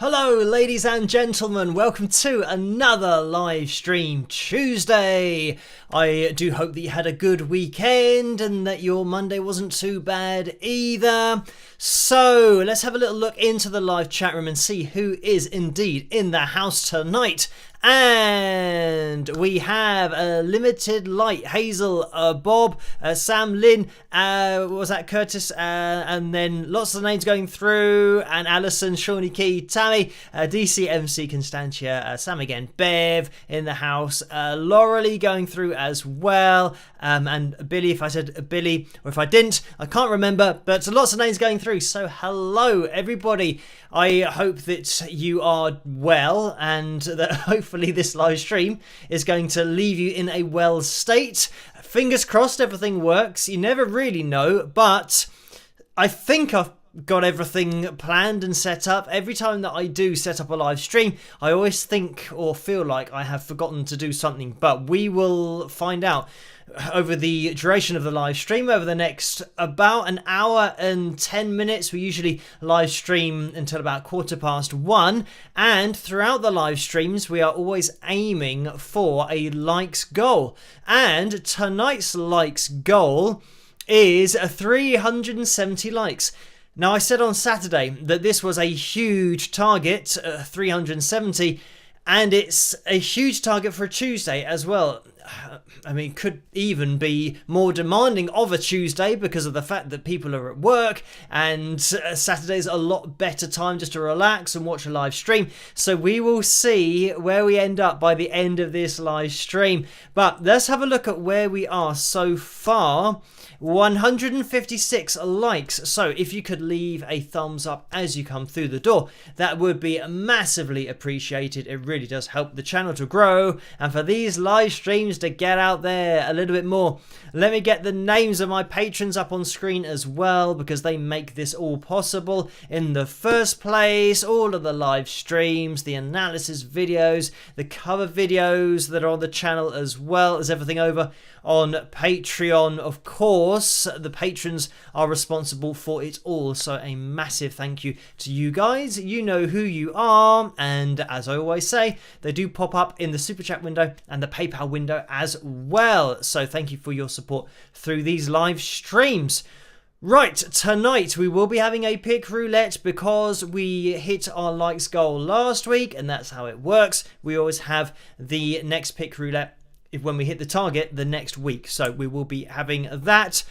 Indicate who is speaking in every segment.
Speaker 1: Hello ladies and gentlemen, welcome to another live stream Tuesday. I do hope that you had a good weekend and that your Monday wasn't too bad either. So let's have a little look into the live chat room and see who is indeed in the house tonight. And we have Limited Light, Hazel, Bob, Sam, Lynn, what was that, Curtis, and then lots of names going through, and Alison, Shawnee Key, Tammy, DCMC, Constantia, Sam again, Bev in the house, Laurelie going through as well, and Billy, if I said Billy, or if I didn't, I can't remember, but lots of names going through, so hello everybody. I hope that you are well and that hopefully this live stream is going to leave you in a well state. Fingers crossed everything works. You never really know, but I think I've got everything planned and set up. Every time that I do set up a live stream, I always think or feel like I have forgotten to do something, but we will find out over the duration of the live stream, over the next about an hour and 10 minutes. We usually live stream until about 1:15, and throughout the live streams we are always aiming for a likes goal, and tonight's likes goal is 370 likes. Now, I said on Saturday that this was a huge target, 370, and it's a huge target for a Tuesday as well. I mean, could even be more demanding of a Tuesday because of the fact that people are at work, and Saturday's a lot better time just to relax and watch a live stream. So we will see where we end up by the end of this live stream. But let's have a look at where we are so far. 156 likes. So if you could leave a thumbs up as you come through the door, that would be massively appreciated. It really does help the channel to grow and for these live streams to get out there a little bit more. Let me get the names of my patrons up on screen as well, because they make this all possible in the first place. All of the live streams, the analysis videos, the cover videos that are on the channel, as well as everything over on Patreon. Of course, the patrons are responsible for it all, so a massive thank you to you guys. You know who you are, and as I always say, they do pop up in the super chat window and the PayPal window as well, so thank you for your support through these live streams. Right, tonight we will be having a pick roulette because we hit our likes goal last week, and that's how it works. We always have the next pick roulette when we hit the target the next week, so we will be having that.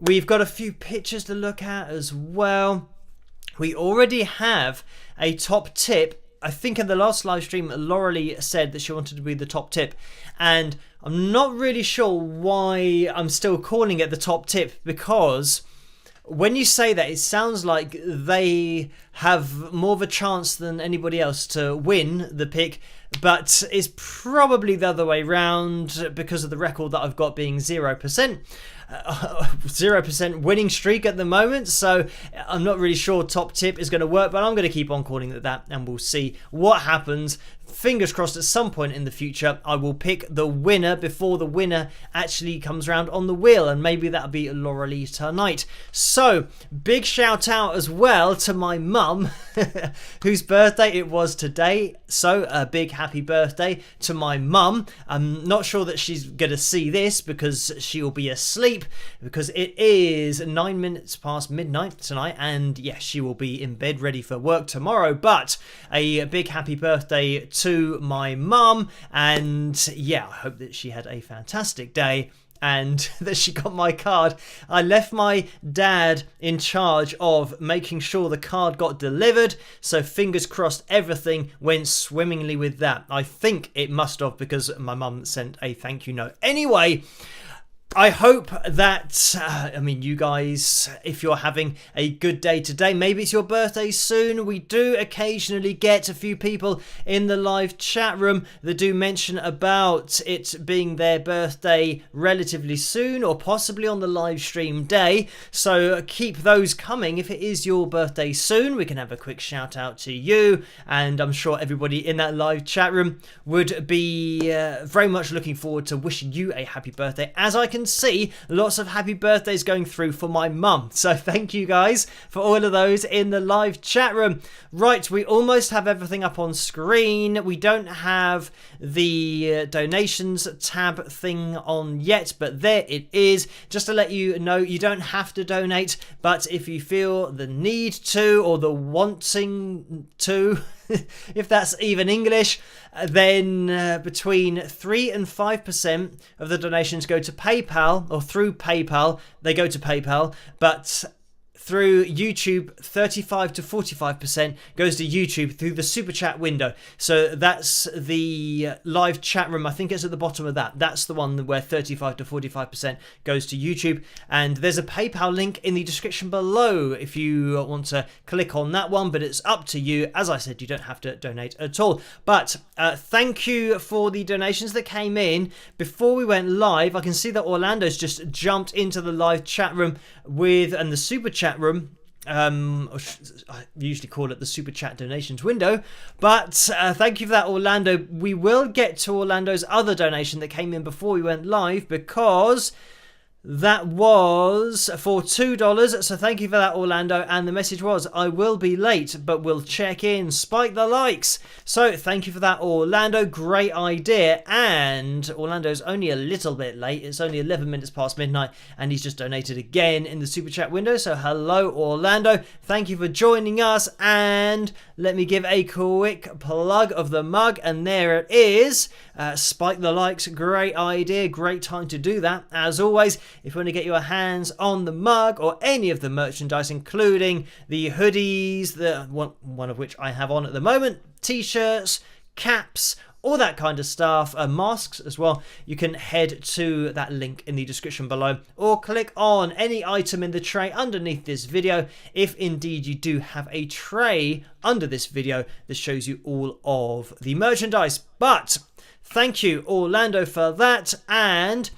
Speaker 1: We've got a few pictures to look at as well. We already have a top tip. I think in the last live stream Laurelie said that she wanted to be the top tip, and I'm not really sure why I'm still calling it the top tip, because when you say that, it sounds like they have more of a chance than anybody else to win the pick, but it's probably the other way round because of the record that I've got being 0%. 0% winning streak at the moment, so I'm not really sure top tip is going to work, but I'm going to keep on calling it that, and we'll see what happens. Fingers crossed at some point in the future I will pick the winner before the winner actually comes around on the wheel, and maybe that'll be Laurelie tonight. So big shout out as well to my mum whose birthday it was today, so a big happy birthday to my mum. I'm not sure that she's gonna see this because she'll be asleep, because it is 9 minutes past midnight tonight, and yes, she will be in bed ready for work tomorrow. But a big happy birthday to my mum, and yeah, I hope that she had a fantastic day and that she got my card. I left my dad in charge of making sure the card got delivered, so fingers crossed everything went swimmingly with that. I think it must have, because my mum sent a thank you note. Anyway, I hope that, you guys, if you're having a good day today, maybe it's your birthday soon. We do occasionally get a few people in the live chat room that do mention about it being their birthday relatively soon, or possibly on the live stream day. So keep those coming. If it is your birthday soon, we can have a quick shout out to you. And I'm sure everybody in that live chat room would be very much looking forward to wishing you a happy birthday, as I can can see lots of happy birthdays going through for my mum. So thank you guys for all of those in the live chat room. Right, we almost have everything up on screen. We don't have the donations tab thing on yet, but there it is. Just to let you know, you don't have to donate, but if you feel the need to or the wanting to, if that's even English, then between 3 and 5% of the donations go to PayPal, or through PayPal, they go to PayPal, but through YouTube, 35 to 45% goes to YouTube through the super chat window. So that's the live chat room. I think it's at the bottom of that. That's the one where 35 to 45% goes to YouTube. And there's a PayPal link in the description below if you want to click on that one, but it's up to you. As I said, you don't have to donate at all. But thank you for the donations that came in. Before we went live, I can see that Orlando's just jumped into the live chat room and the super chat room. I usually call it the super chat donations window, but thank you for that, Orlando. We will get to Orlando's other donation that came in before we went live, because that was for $2, so thank you for that, Orlando. And the message was, I will be late, but we'll check in. Spike the likes. So thank you for that, Orlando. Great idea. And Orlando's only a little bit late. It's only 11 minutes past midnight, and he's just donated again in the super chat window. So hello, Orlando. Thank you for joining us. And let me give a quick plug of the mug, and there it is. Spike the likes. Great idea. Great time to do that. As always, if you want to get your hands on the mug or any of the merchandise, including the hoodies, one of which I have on at the moment, t-shirts, caps, all that kind of stuff, masks as well, you can head to that link in the description below, or click on any item in the tray underneath this video, if indeed you do have a tray under this video that shows you all of the merchandise. But thank you, Orlando, for that. And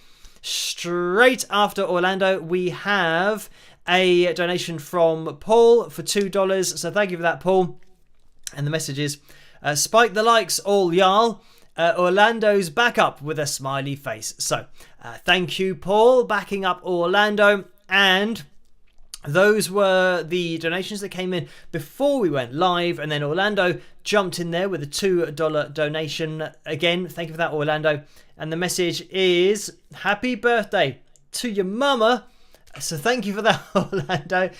Speaker 1: straight after Orlando, we have a donation from Paul for $2. So thank you for that, Paul. And the message is, spike the likes, all y'all. Orlando's back up with a smiley face. So thank you, Paul, backing up Orlando. And those were the donations that came in before we went live, and then Orlando jumped in there with a $2 donation. Again, thank you for that, Orlando. And the message is, happy birthday to your mama. So thank you for that, Orlando,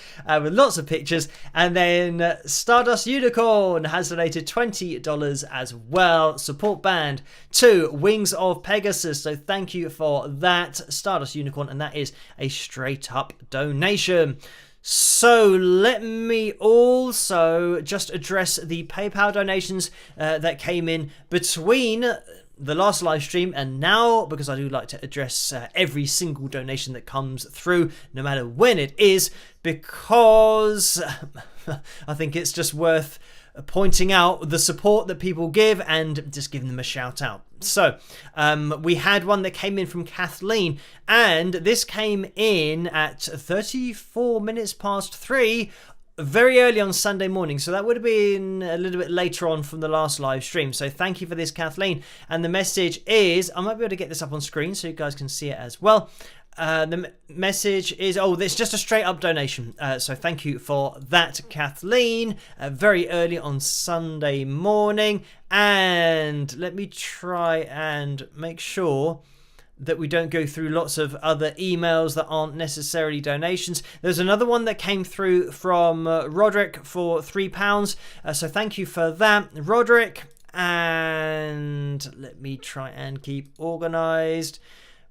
Speaker 1: with lots of pictures. And then Stardust Unicorn has donated $20 as well. Support band to Wings of Pegasus. So thank you for that, Stardust Unicorn. And that is a straight up donation. So let me also just address the PayPal donations that came in between the last live stream and now, because I do like to address every single donation that comes through, no matter when it is, because I think it's just worth pointing out the support that people give and just giving them a shout out. So we had one that came in from Kathleen, and this came in at 34 minutes past 3, very early on Sunday morning, so that would have been a little bit later on from the last live stream. So thank you for this, Kathleen. And the message is, I might be able to get this up on screen so you guys can see it as well. The message is, it's just a straight up donation. So thank you for that, Kathleen. Very early on Sunday morning. And let me try and make sure that we don't go through lots of other emails that aren't necessarily donations. There's another one that came through from Roderick for £3. So thank you for that, Roderick. And let me try and keep organised.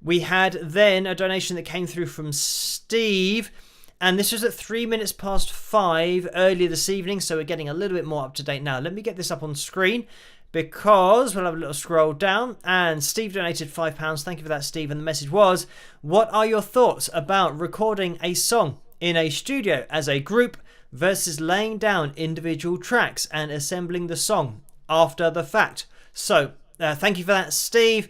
Speaker 1: We had then a donation that came through from Steve, and this was at 3 minutes past 5 earlier this evening, so we're getting a little bit more up to date now. Let me get this up on screen, because we'll have a little scroll down, and Steve donated £5. Thank you for that, Steve. And the message was, what are your thoughts about recording a song in a studio as a group versus laying down individual tracks and assembling the song after the fact? So thank you for that, Steve.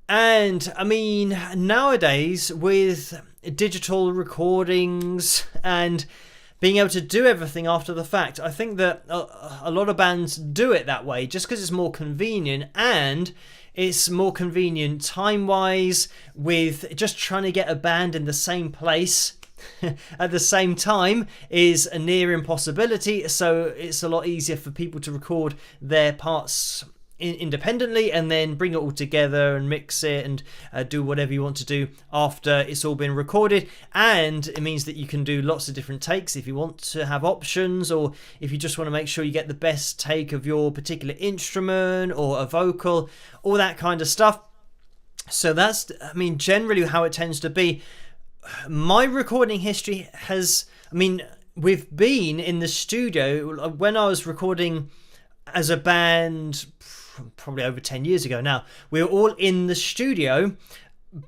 Speaker 1: And I mean, nowadays with digital recordings and being able to do everything after the fact. I think that a lot of bands do it that way just because it's more convenient, and it's more convenient time-wise with just trying to get a band in the same place at the same time is a near impossibility. So it's a lot easier for people to record their parts independently and then bring it all together and mix it and do whatever you want to do after it's all been recorded. And it means that you can do lots of different takes if you want to have options, or if you just want to make sure you get the best take of your particular instrument or a vocal, all that kind of stuff. So that's, I mean, generally how it tends to be. My recording history has, I mean, we've been in the studio when I was recording as a band probably over 10 years ago now. We were all in the studio,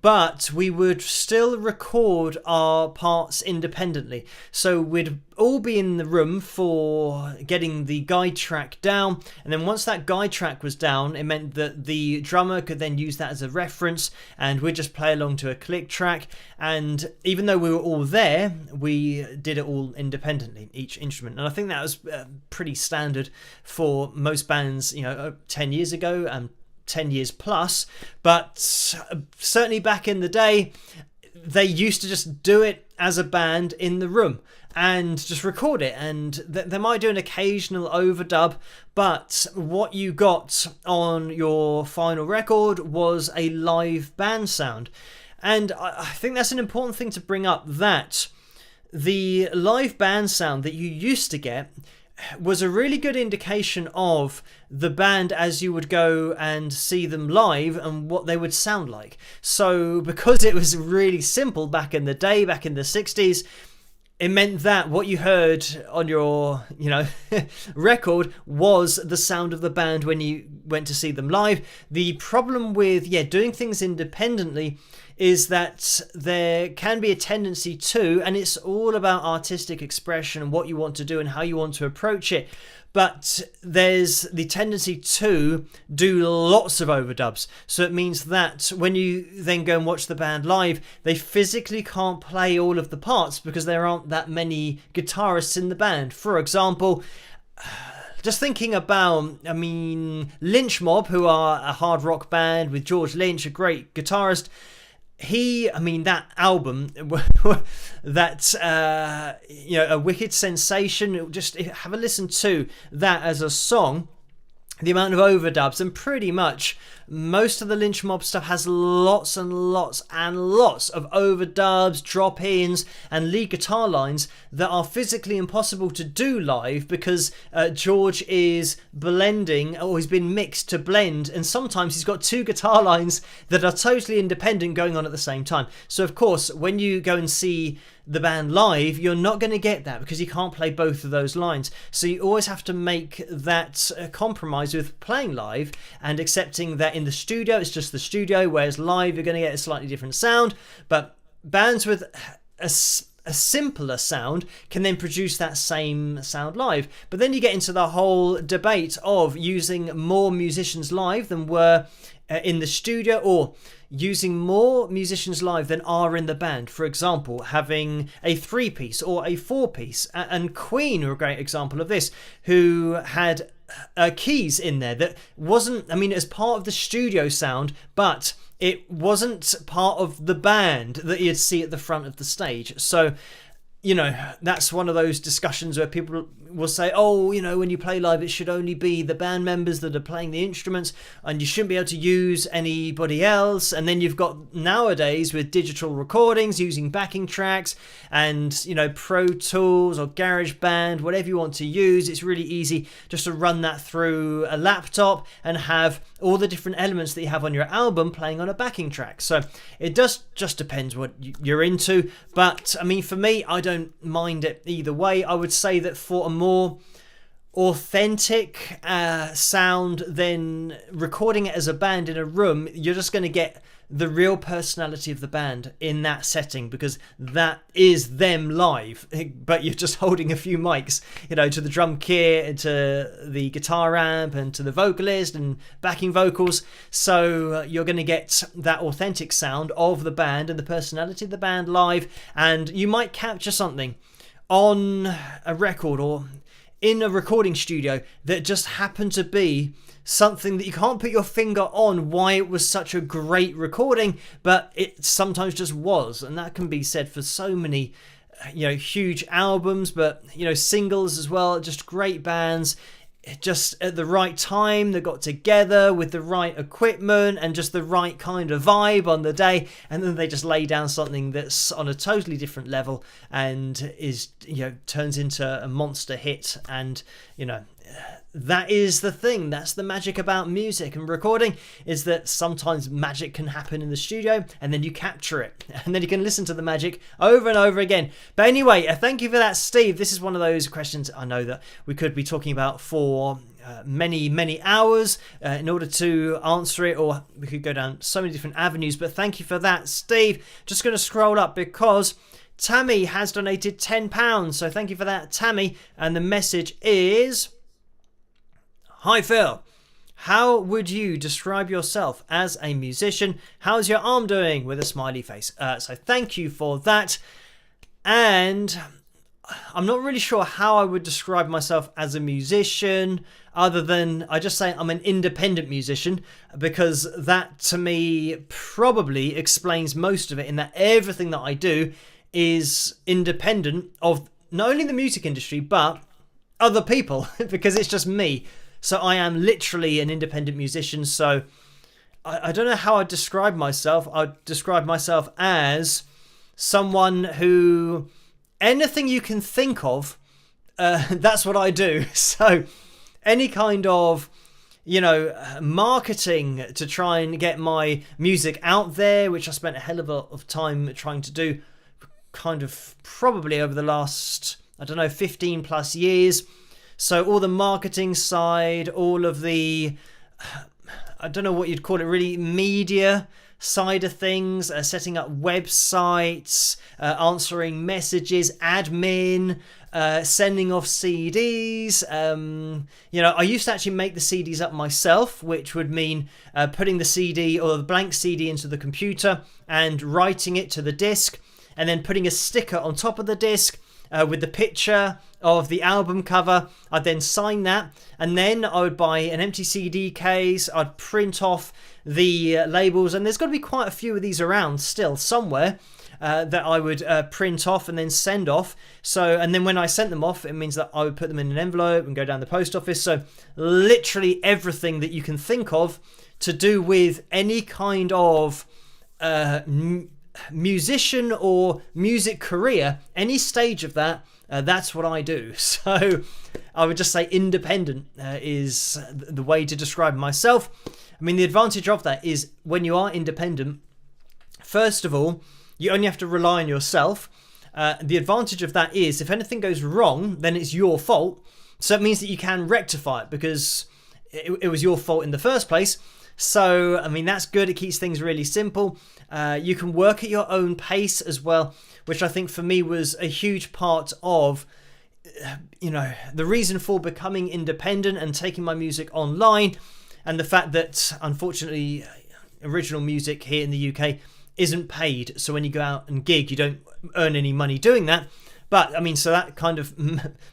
Speaker 1: but we would still record our parts independently. So we'd all be in the room for getting the guide track down, and then once that guide track was down, it meant that the drummer could then use that as a reference, and we'd just play along to a click track. And even though we were all there, we did it all independently, each instrument. And I think that was pretty standard for most bands, 10 years ago and 10 years plus. But certainly back in the day, they used to just do it as a band in the room and just record it, and they might do an occasional overdub, but what you got on your final record was a live band sound. And I think that's an important thing to bring up, that the live band sound that you used to get was a really good indication of the band as you would go and see them live and what they would sound like. So because it was really simple back in the day, back in the 60s, it meant that what you heard on your, record was the sound of the band when you went to see them live. The problem with, doing things independently is that there can be a tendency to, and it's all about artistic expression and what you want to do and how you want to approach it, but there's the tendency to do lots of overdubs. So it means that when you then go and watch the band live, they physically can't play all of the parts because there aren't that many guitarists in the band. For example, just thinking about, Lynch Mob, who are a hard rock band with George Lynch, a great guitarist. That album, that, A Wicked Sensation, just have a listen to that as a song. The amount of overdubs, and pretty much most of the Lynch Mob stuff has lots and lots and lots of overdubs, drop-ins and lead guitar lines that are physically impossible to do live because George is blending, or he's been mixed to blend, and sometimes he's got two guitar lines that are totally independent going on at the same time. So of course, when you go and see the band live, you're not going to get that because you can't play both of those lines. So you always have to make that compromise with playing live and accepting that in the studio it's just the studio, whereas live you're going to get a slightly different sound. But bands with a simpler sound can then produce that same sound live. But then you get into the whole debate of using more musicians live than were in the studio, or using more musicians live than are in the band. For example, having a 3-piece or a 4-piece. And Queen are a great example of this, who had keys in there that wasn't, as part of the studio sound, but it wasn't part of the band that you'd see at the front of the stage. So, that's one of those discussions where people will say, when you play live, it should only be the band members that are playing the instruments and you shouldn't be able to use anybody else. And then you've got nowadays with digital recordings using backing tracks and, Pro Tools or GarageBand, whatever you want to use. It's really easy just to run that through a laptop and have all the different elements that you have on your album playing on a backing track. So it just depends what you're into. But for me, I don't mind it either way. I would say that for a more authentic sound than recording it as a band in a room, you're just going to get the real personality of the band in that setting, because that is them live, but you're just holding a few mics, to the drum kit, to the guitar amp, and to the vocalist and backing vocals. So you're going to get that authentic sound of the band and the personality of the band live, and you might capture something on a record or in a recording studio that just happened to be something that you can't put your finger on why it was such a great recording, but it sometimes just was. And that can be said for so many, huge albums, but, singles as well, just great bands. Just at the right time, they got together with the right equipment and just the right kind of vibe on the day, and then they just lay down something that's on a totally different level and is, turns into a monster hit. And that is the thing. That's the magic about music and recording, is that sometimes magic can happen in the studio and then you capture it and then you can listen to the magic over and over again. But anyway, thank you for that, Steve. This is one of those questions I know that we could be talking about for many hours in order to answer it, or we could go down so many different avenues. But thank you for that, Steve. Just going to scroll up because Tammy has donated £10. So thank you for that, Tammy. And the message is: Hi Phil, how would you describe yourself as a musician? How's your arm doing? With a smiley face. So thank you for that. And I'm not really sure how I would describe myself as a musician, other than I just say I'm an independent musician, because that to me probably explains most of it, in that everything that I do is independent of not only the music industry but other people, because it's just me. So I am literally an independent musician. So I don't know how I'd describe myself. I'd describe myself as someone who, anything you can think of, that's what I do. So any kind of, marketing to try and get my music out there, which I spent a hell of a lot of time trying to do, kind of probably over the last, 15 plus years. So all the marketing side, all of the, I don't know what you'd call it, really, media side of things, setting up websites, answering messages, admin, sending off CDs. I used to actually make the CDs up myself, which would mean putting the CD or the blank CD into the computer and writing it to the disc, and then putting a sticker on top of the disc with the picture of the album cover. I'd then sign that, and then I would buy an empty CD case. I'd print off the labels, and there's got to be quite a few of these around still somewhere that I would print off and then send off. So, and then when I sent them off, it means that I would put them in an envelope and go down the post office. So literally everything that you can think of to do with any kind of musician or music career, any stage of that, that's what I do. So I would just say independent is the way to describe myself. I mean, the advantage of that is when you are independent, first of all, you only have to rely on yourself. The advantage of that is if anything goes wrong, then it's your fault. So it means that you can rectify it because it was your fault in the first place. So, I mean, that's good. It keeps things really simple. You can work at your own pace as well, which I think for me was a huge part of, the reason for becoming independent and taking my music online, and the fact that, unfortunately, original music here in the UK isn't paid. So when you go out and gig, you don't earn any money doing that. But, I mean, so that kind of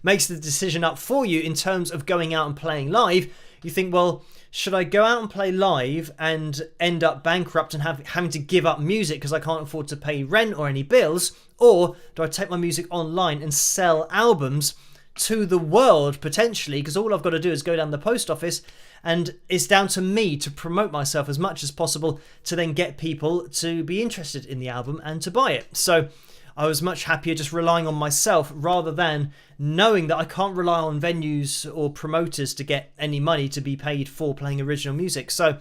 Speaker 1: makes the decision up for you in terms of going out and playing live. You think, well, should I go out and play live and end up bankrupt and having to give up music because I can't afford to pay rent or any bills? Or do I take my music online and sell albums to the world, potentially? Because all I've got to do is go down the post office, and it's down to me to promote myself as much as possible to then get people to be interested in the album and to buy it. So I was much happier just relying on myself rather than knowing that I can't rely on venues or promoters to get any money to be paid for playing original music. So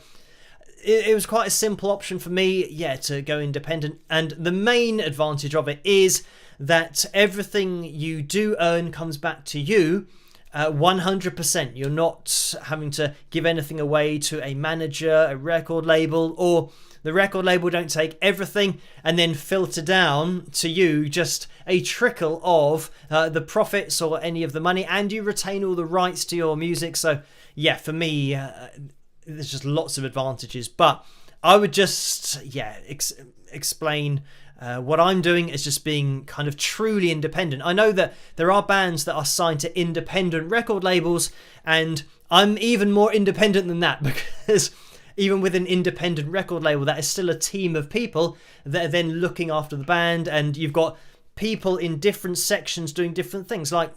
Speaker 1: it was quite a simple option for me, to go independent. And the main advantage of it is that everything you do earn comes back to you 100%. You're not having to give anything away to a manager, a record label, or the record label don't take everything and then filter down to you just a trickle of the profits or any of the money, and you retain all the rights to your music. So for me, there's just lots of advantages. But I would just explain What I'm doing is just being kind of truly independent. I know that there are bands that are signed to independent record labels, and I'm even more independent than that, because even with an independent record label, that is still a team of people that are then looking after the band, and you've got people in different sections doing different things, like,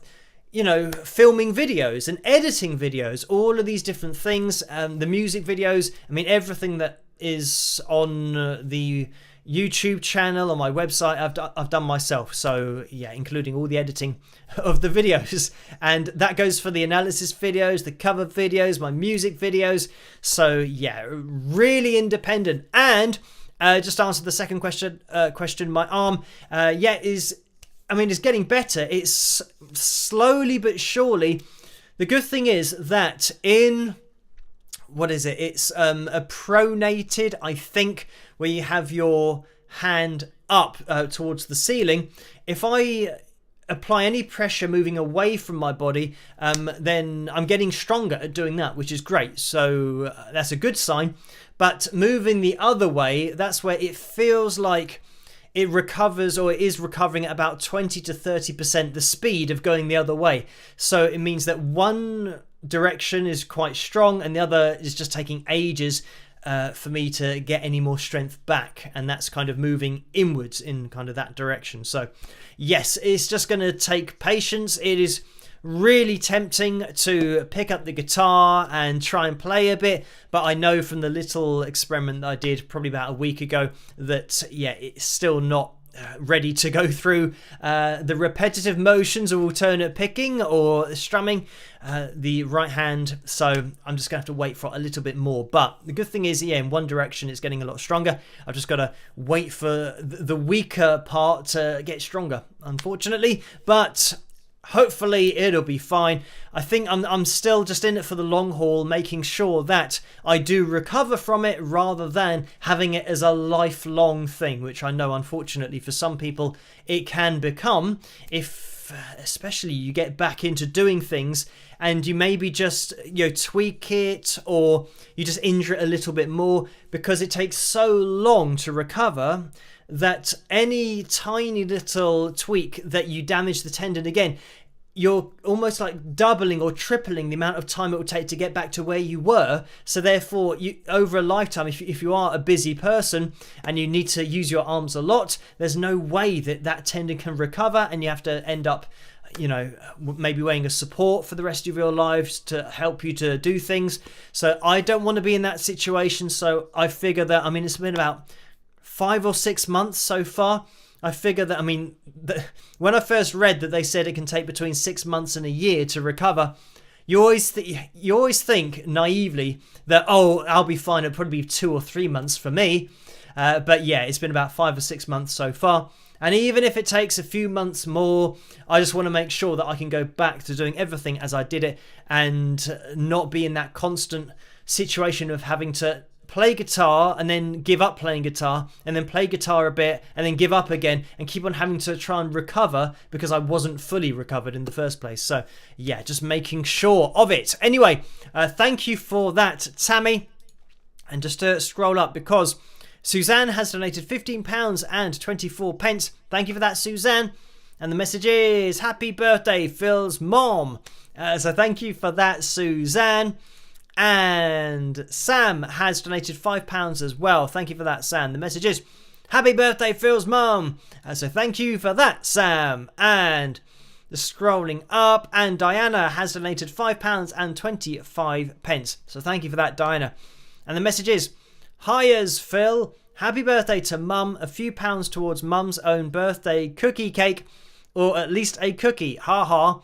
Speaker 1: you know, filming videos and editing videos, all of these different things, the music videos, I mean, everything that is on the YouTube channel, on my website, I've done myself. So yeah, including all the editing of the videos, and that goes for the analysis videos, the cover videos, my music videos. So yeah, really independent. And just to answer the second question, my arm, it's getting better. It's slowly but surely. The good thing is that it's a pronated, I think, where you have your hand up towards the ceiling. If I apply any pressure moving away from my body, then I'm getting stronger at doing that, which is great. So that's a good sign. But moving the other way, that's where it feels like it recovers, or it is recovering at about 20 to 30% the speed of going the other way. So it means that one direction is quite strong and the other is just taking ages for me to get any more strength back, and that's kind of moving inwards in kind of that direction. So yes, it's just going to take patience. It is really tempting to pick up the guitar and try and play a bit, but I know from the little experiment that I did probably about a week ago that it's still not ready to go through the repetitive motions of alternate picking or strumming the right hand. So I'm just gonna have to wait for a little bit more. But the good thing is, in one direction it's getting a lot stronger. I've just got to wait for the weaker part to get stronger, unfortunately, but hopefully it'll be fine. I think I'm still just in it for the long haul, making sure that I do recover from it rather than having it as a lifelong thing, which I know unfortunately for some people it can become, if especially you get back into doing things and you maybe just tweak it, or you just injure it a little bit more, because it takes so long to recover that any tiny little tweak that you damage the tendon again, you're almost like doubling or tripling the amount of time it will take to get back to where you were. So therefore, over a lifetime, if you are a busy person and you need to use your arms a lot, there's no way that tendon can recover, and you have to end up maybe wearing a support for the rest of your lives to help you to do things. So I don't want to be in that situation. So I figure that, it's been about 5 or 6 months so far. I figure that, when I first read that they said it can take between 6 months and a year to recover, you always think naively that, I'll be fine. It'll probably be 2 or 3 months for me. But yeah, it's been about 5 or 6 months so far. And even if it takes a few months more, I just want to make sure that I can go back to doing everything as I did it, and not be in that constant situation of having to play guitar and then give up playing guitar, and then play guitar a bit and then give up again, and keep on having to try and recover because I wasn't fully recovered in the first place. So yeah, just making sure of it. Anyway, thank you for that, Tammy. And just to scroll up, because Suzanne has donated £15 and 24 pence. Thank you for that, Suzanne. And the message is, happy birthday, Phil's mom. So thank you for that, Suzanne. And Sam has donated £5 as well. Thank you for that, Sam. The message is, happy birthday, Phil's mum. So thank you for that, Sam. And the scrolling up, and Diana has donated £5 and 25 pence. So thank you for that, Diana. And the message is, hias, Phil. Happy birthday to mum. A few pounds towards mum's own birthday cookie cake, or at least a cookie. Ha ha.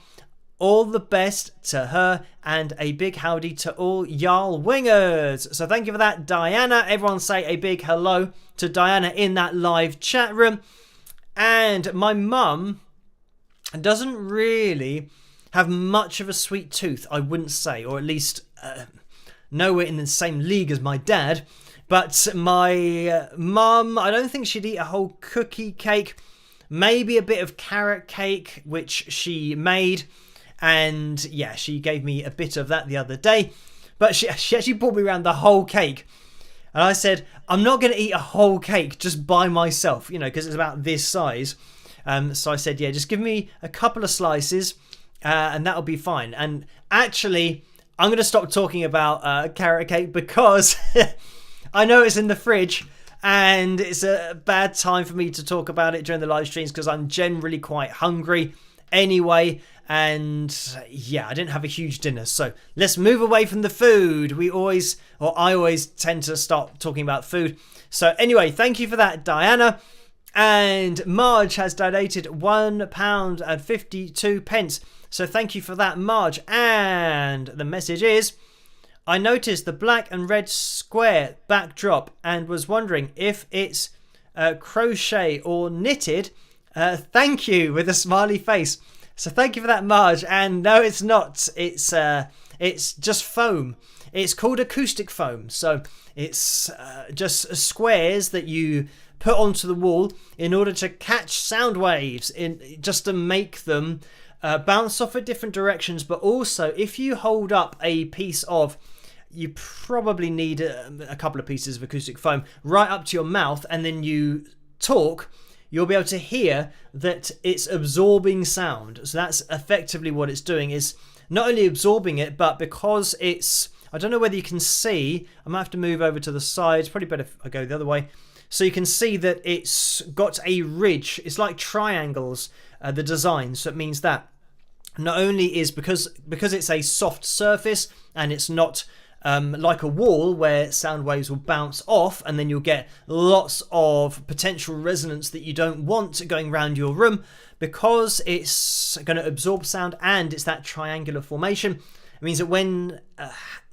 Speaker 1: All the best to her, and a big howdy to all y'all wingers. So thank you for that, Diana. Everyone say a big hello to Diana in that live chat room. And my mum doesn't really have much of a sweet tooth, I wouldn't say, or at least nowhere in the same league as my dad. But my mum, I don't think she'd eat a whole cookie cake. Maybe a bit of carrot cake, which she made. And yeah, she gave me a bit of that the other day. But she actually brought me around the whole cake. And I said, I'm not going to eat a whole cake just by myself, because it's about this size. So I said, yeah, just give me a couple of slices and that'll be fine. And actually, I'm going to stop talking about carrot cake because I know it's in the fridge and it's a bad time for me to talk about it during the live streams because I'm generally quite hungry anyway. And yeah, I didn't have a huge dinner. So let's move away from the food. I always tend to start talking about food. So anyway, thank you for that, Diana. And Marge has donated £1.52. So thank you for that, Marge. And the message is, I noticed the black and red square backdrop and was wondering if it's crochet or knitted. Thank you, with a smiley face. So thank you for that, Marge. And no, it's not. It's just foam. It's called acoustic foam. So it's just squares that you put onto the wall in order to catch sound waves, just to make them bounce off at different directions. But also, if you hold up a piece of, you probably need a couple of pieces of acoustic foam right up to your mouth, and then you talk, you'll be able to hear that it's absorbing sound. So that's effectively what it's doing, is not only absorbing it, but because it's, I don't know whether you can see, I might have to move over to the side. It's probably better if I go the other way. So you can see that it's got a ridge. It's like triangles, the design. So it means that not only is because it's a soft surface and it's not like a wall where sound waves will bounce off and then you'll get lots of potential resonance that you don't want going around your room, because it's going to absorb sound and it's that triangular formation. It means that when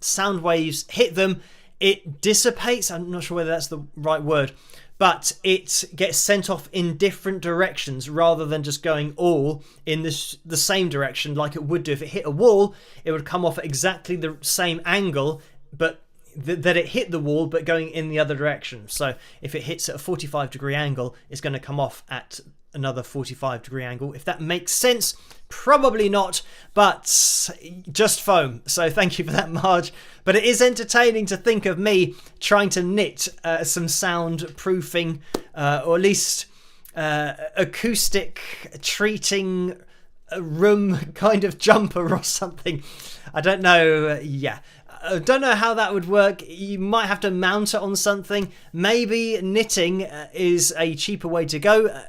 Speaker 1: sound waves hit them, it dissipates. I'm not sure whether that's the right word, but it gets sent off in different directions rather than just going all in the same direction like it would do. If it hit a wall, it would come off at exactly the same angle, but that it hit the wall, but going in the other direction. So if it hits at a 45-degree angle, it's going to come off at another 45-degree angle. If that makes sense, probably not, but just foam. So thank you for that, Marge. But it is entertaining to think of me trying to knit some soundproofing, or at least acoustic treating room kind of jumper or something. I don't know. Yeah. I don't know how that would work. You might have to mount it on something. Maybe knitting is a cheaper way to go.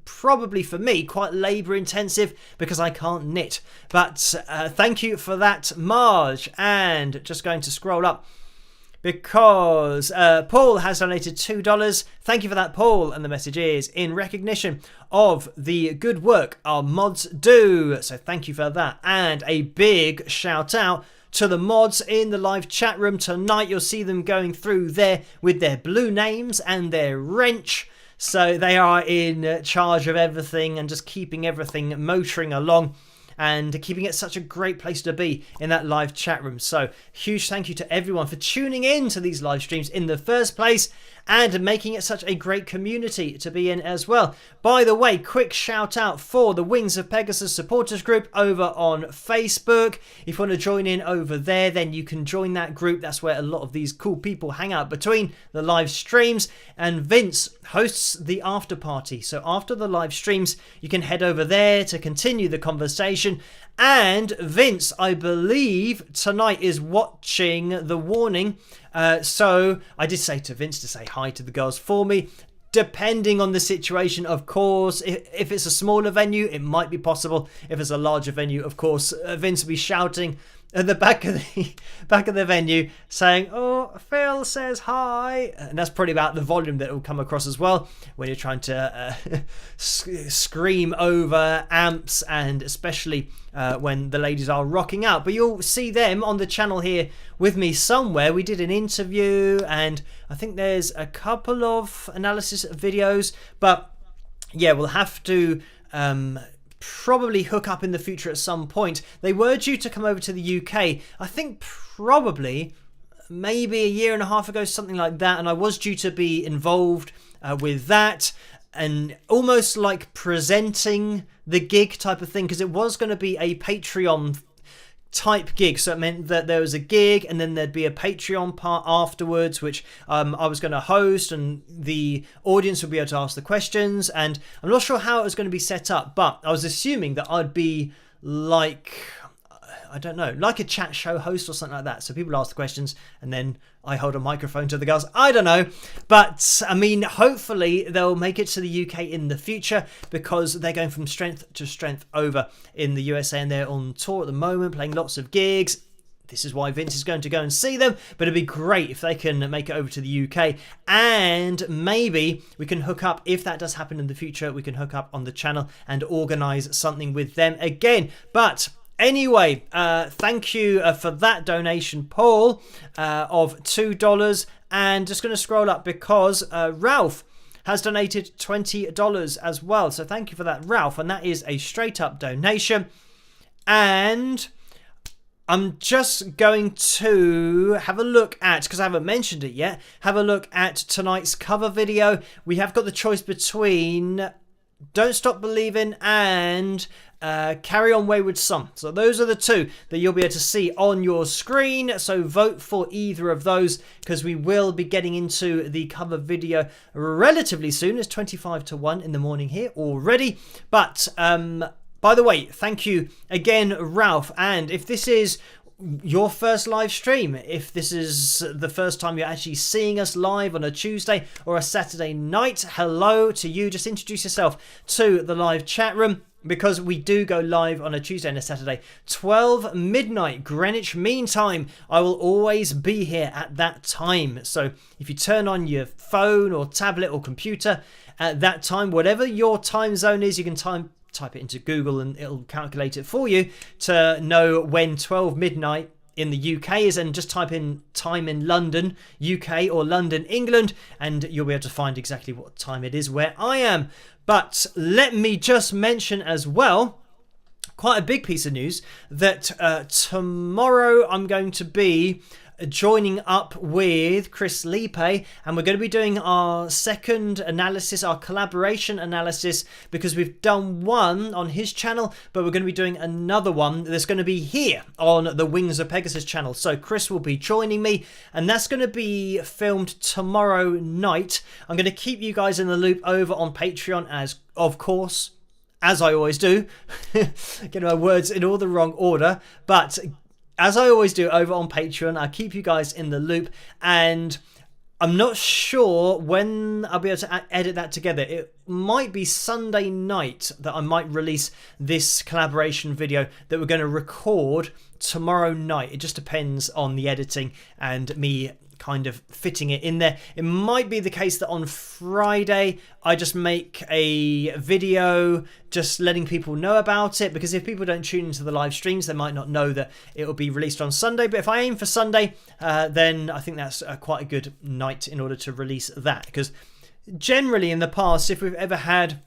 Speaker 1: Probably for me, quite labour intensive because I can't knit. But thank you for that, Marge. And just going to scroll up because Paul has donated $2. Thank you for that, Paul. And the message is, in recognition of the good work our mods do. So thank you for that. And a big shout out to the mods in the live chat room tonight. You'll see them going through there with their blue names and their wrench. So they are in charge of everything and just keeping everything motoring along and keeping it such a great place to be in that live chat room. So huge thank you to everyone for tuning in to these live streams in the first place and making it such a great community to be in as well. By the way, quick shout out for the Wings of Pegasus supporters group over on Facebook. If you want to join in over there, then you can join that group. That's where a lot of these cool people hang out between the live streams. And Vince hosts the after party. So after the live streams, you can head over there to continue the conversation. And Vince, I believe, tonight is watching The Warning. So I did say to Vince to say hi to the girls for me. Depending on the situation, of course. If it's a smaller venue, it might be possible. If it's a larger venue, of course, Vince will be shouting at the back of the venue saying, "Oh, Phil says hi," and that's probably about the volume that will come across as well when you're trying to scream over amps, and especially when the ladies are rocking out. But you'll see them on the channel here with me somewhere. We did an interview, and I think there's a couple of analysis videos, but yeah, we'll have to probably hook up in the future at some point. They were due to come over to the UK, I think probably maybe a year and a half ago, something like that, and I was due to be involved with that and almost like presenting the gig type of thing, because it was going to be a Patreon type gig. So it meant that there was a gig and then there'd be a Patreon part afterwards, which I was going to host, and the audience would be able to ask the questions. And I'm not sure how it was going to be set up, but I was assuming that I'd be like, I don't know, like a chat show host or something like that. So people ask the questions and then I hold a microphone to the girls. I don't know. But I mean, hopefully they'll make it to the UK in the future, because they're going from strength to strength over in the USA, and they're on tour at the moment, playing lots of gigs. This is why Vince is going to go and see them, but it'd be great if they can make it over to the UK, and maybe we can hook up, if that does happen in the future, we can hook up on the channel and organise something with them again. But anyway, thank you for that donation, Paul, of $2, and just going to scroll up because Ralph has donated $20 as well. So thank you for that, Ralph, and that is a straight up donation. And I'm just going to have a look at, because I haven't mentioned it yet, have a look at tonight's cover video. We have got the choice between Don't Stop Believing and Carry On Wayward Son. So those are the two that you'll be able to see on your screen. So vote for either of those, because we will be getting into the cover video relatively soon. It's 25-1 in the morning here already. But by the way, thank you again, Ralph. And if this is your first live stream, if this is the first time you're actually seeing us live on a Tuesday or a Saturday night, hello to you. Just introduce yourself to the live chat room, because we do go live on a Tuesday and a Saturday, 12 midnight Greenwich Mean Time. I will always be here at that time. So if you turn on your phone or tablet or computer at that time, whatever your time zone is, you can type it into Google and it'll calculate it for you to know when 12 midnight in the UK is, and just type in time in London, UK, or London, England, and you'll be able to find exactly what time it is where I am. But let me just mention as well, quite a big piece of news, that tomorrow I'm going to be joining up with Chris Lipe, and we're going to be doing our second analysis, our collaboration analysis, because we've done one on his channel, but we're going to be doing another one that's going to be here on the Wings of Pegasus channel. So Chris will be joining me, and that's going to be filmed tomorrow night. I'm going to keep you guys in the loop over on Patreon, as of course, as I always do. Get my words in all the wrong order, but as I always do over on Patreon, I'll keep you guys in the loop, and I'm not sure when I'll be able to edit that together. It might be Sunday night that I might release this collaboration video that we're going to record tomorrow night. It just depends on the editing and me kind of fitting it in there. It might be the case that on Friday I just make a video just letting people know about it, because if people don't tune into the live streams, they might not know that it will be released on Sunday. But if I aim for Sunday, then I think that's quite a good night in order to release that, because generally in the past, if we've ever had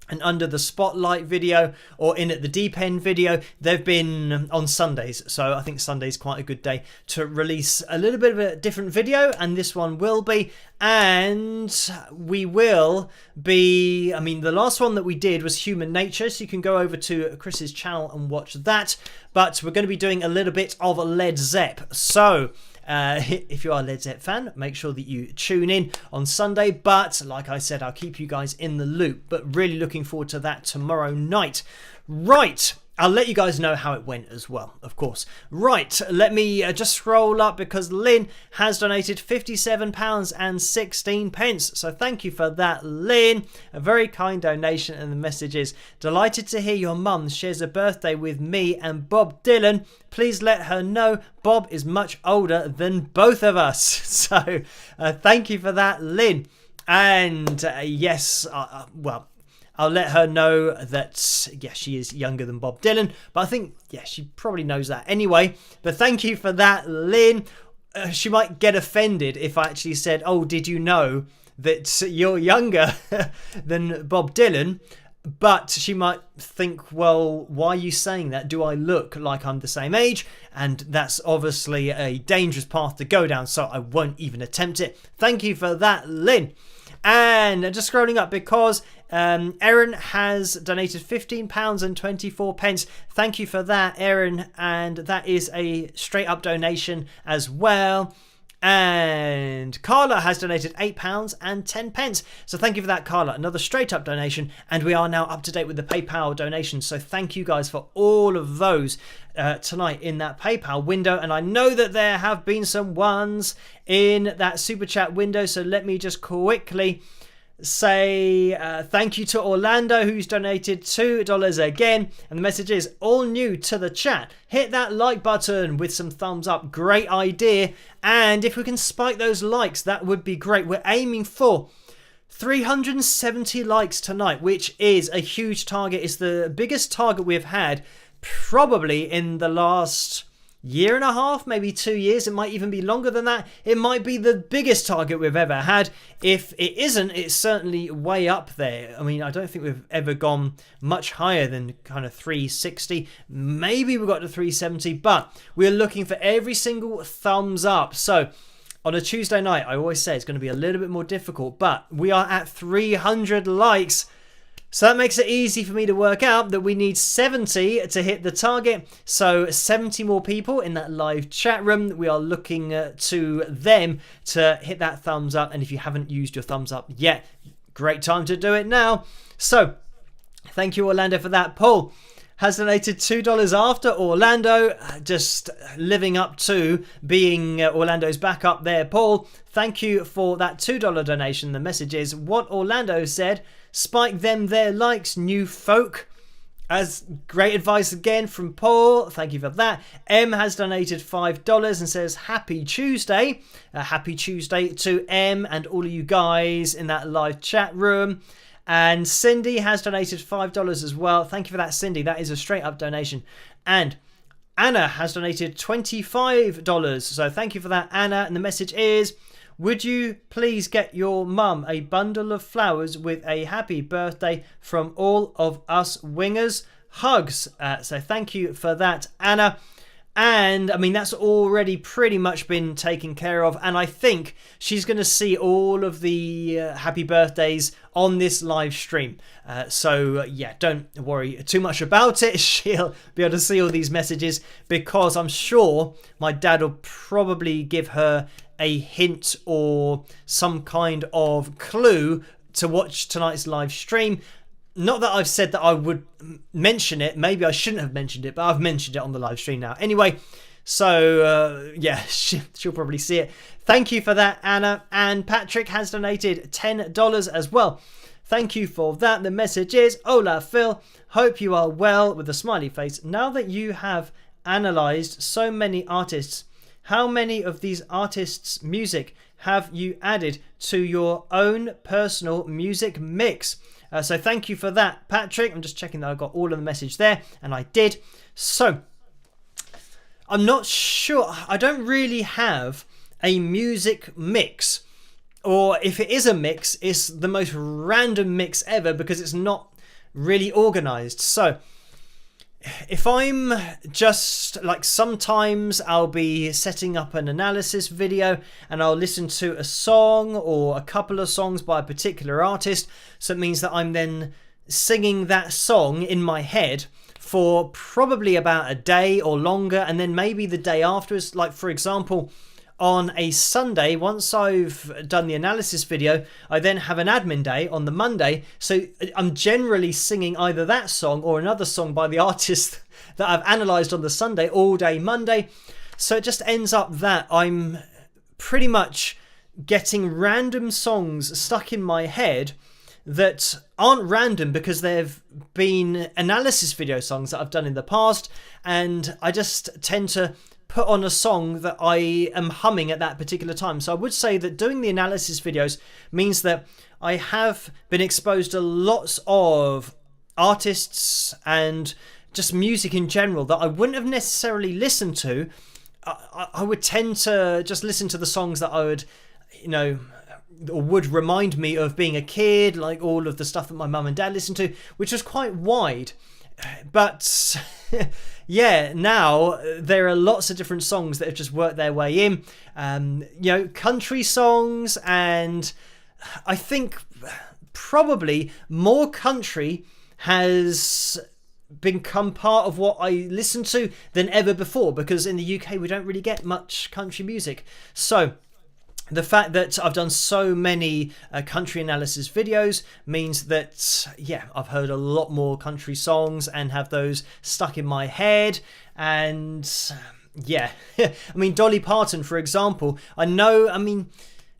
Speaker 1: an Under the Spotlight video or In at the Deep End video, they've been on Sundays. So I think Sunday's quite a good day to release a little bit of a different video, and this one will be. And we will be, I mean, the last one that we did was Human Nature, so you can go over to Chris's channel and watch that. But we're going to be doing a little bit of Led Zepp. So if you are a Led Zepp fan, make sure that you tune in on Sunday. But like I said, I'll keep you guys in the loop. But really looking forward to that tomorrow night. Right, I'll let you guys know how it went as well, of course. Right, let me just scroll up, because Lynn has donated £57.16. So thank you for that, Lynn. A very kind donation, and the message is, delighted to hear your mum shares a birthday with me and Bob Dylan. Please let her know Bob is much older than both of us. So thank you for that, Lynn. And yes, well, I'll let her know that, yeah, she is younger than Bob Dylan. But I think, yeah, she probably knows that anyway. But thank you for that, Lynn. She might get offended if I actually said, oh, did you know that you're younger than Bob Dylan? But she might think, well, why are you saying that? Do I look like I'm the same age? And that's obviously a dangerous path to go down, so I won't even attempt it. Thank you for that, Lynn. And just scrolling up because Erin has donated £15.24. Thank you for that, Erin. And that is a straight up donation as well. And Carla has donated £8.10. So thank you for that, Carla. Another straight up donation. And we are now up to date with the PayPal donations. So thank you guys for all of those tonight in that PayPal window. And I know that there have been some ones in that super chat window. So let me just quickly say thank you to Orlando, who's donated $2 again, and the message is all new to the chat, hit that like button with some thumbs up, great idea, and if we can spike those likes that would be great. We're aiming for 370 likes tonight, which is a huge target. It's the biggest target we've had probably in the last year and a half, maybe 2 years. It might even be longer than that. It might be the biggest target we've ever had. If it isn't, it's certainly way up there. I mean, I don't think we've ever gone much higher than kind of 360. Maybe we got to 370, but we're looking for every single thumbs up. So on a Tuesday night, I always say it's going to be a little bit more difficult, but we are at 300 likes. So that makes it easy for me to work out that we need 70 to hit the target. So 70 more people in that live chat room. We are looking to them to hit that thumbs up. And if you haven't used your thumbs up yet, great time to do it now. So thank you, Orlando, for that. Paul has donated $2 after Orlando, just living up to being Orlando's backup there. Paul, thank you for that $2 donation. The message is what Orlando said. Spike them their likes, new folk. As great advice again from Paul. Thank you for that. M has donated $5 and says happy Tuesday. Happy Tuesday to M and all of you guys in that live chat room. And Cindy has donated $5 as well. Thank you for that, Cindy. That is a straight up donation. And Anna has donated $25. So thank you for that, Anna. And the message is, would you please get your mum a bundle of flowers with a happy birthday from all of us wingers? Hugs. So thank you for that, Anna. And I mean, that's already pretty much been taken care of. And I think she's going to see all of the happy birthdays on this live stream. So yeah, don't worry too much about it. She'll be able to see all these messages because I'm sure my dad will probably give her a hint or some kind of clue to watch tonight's live stream. Not that I've said that I would mention it. Maybe I shouldn't have mentioned it, but I've mentioned it on the live stream now. Anyway, so yeah, she'll probably see it. Thank you for that, Anna. And Patrick has donated $10 as well. Thank you for that. The message is, hola, Phil. Hope you are well, with a smiley face. Now that you have analysed so many artists, how many of these artists' music have you added to your own personal music mix? So thank you for that, Patrick. I'm just checking that I got all of the message there, and I did. So I'm not sure. I don't really have a music mix, or if it is a mix, it's the most random mix ever because it's not really organised. So if I'm just like, sometimes I'll be setting up an analysis video and I'll listen to a song or a couple of songs by a particular artist. So it means that I'm then singing that song in my head for probably about a day or longer. And then maybe the day afterwards, like for example, on a Sunday, once I've done the analysis video, I then have an admin day on the Monday. So I'm generally singing either that song or another song by the artist that I've analysed on the Sunday all day Monday. So it just ends up that I'm pretty much getting random songs stuck in my head that aren't random because they've been analysis video songs that I've done in the past. And I just tend to put on a song that I am humming at that particular time. So I would say that doing the analysis videos means that I have been exposed to lots of artists and just music in general that I wouldn't have necessarily listened to. I would tend to just listen to the songs that I would, or would remind me of being a kid, like all of the stuff that my mum and dad listened to, which was quite wide. But yeah, now there are lots of different songs that have just worked their way in. Country songs and I think probably more country has become part of what I listen to than ever before, because in the UK we don't really get much country music. So the fact that I've done so many country analysis videos means that, yeah, I've heard a lot more country songs and have those stuck in my head. And yeah, I mean, Dolly Parton, for example,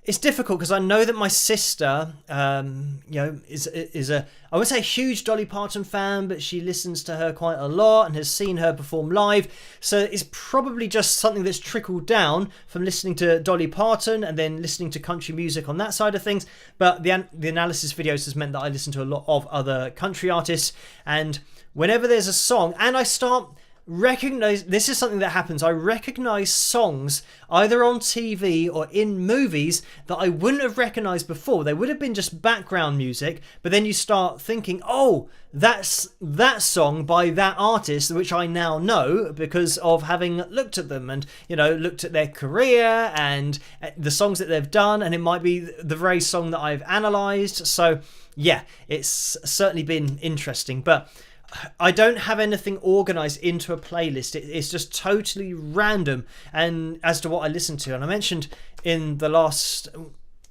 Speaker 1: it's difficult because I know that my sister, is a, I wouldn't say a huge Dolly Parton fan, but she listens to her quite a lot and has seen her perform live. So it's probably just something that's trickled down from listening to Dolly Parton and then listening to country music on that side of things. But the analysis videos has meant that I listen to a lot of other country artists. And whenever there's a song, and I start recognize, this is something that happens, I recognize songs either on TV or in movies that I wouldn't have recognized before. They would have been just background music, but then you start thinking, oh, that's that song by that artist, which I now know because of having looked at them and, looked at their career and the songs that they've done, and it might be the very song that I've analyzed. So yeah, it's certainly been interesting. But I don't have anything organised into a playlist. It's just totally random and as to what I listen to. And I mentioned in the last,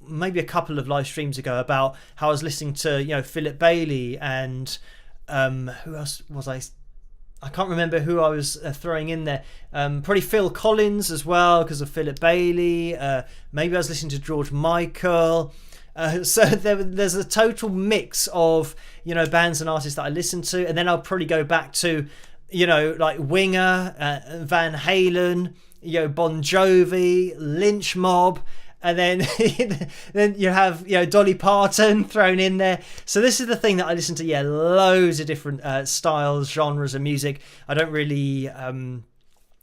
Speaker 1: maybe a couple of live streams ago, about how I was listening to, Philip Bailey and who else was I? I can't remember who I was throwing in there. Probably Phil Collins as well because of Philip Bailey. Maybe I was listening to George Michael. So there's a total mix of, bands and artists that I listen to. And then I'll probably go back to, like Winger, Van Halen, Bon Jovi, Lynch Mob. And then you have, Dolly Parton thrown in there. So this is the thing that I listen to. Loads of different styles, genres of music. I don't really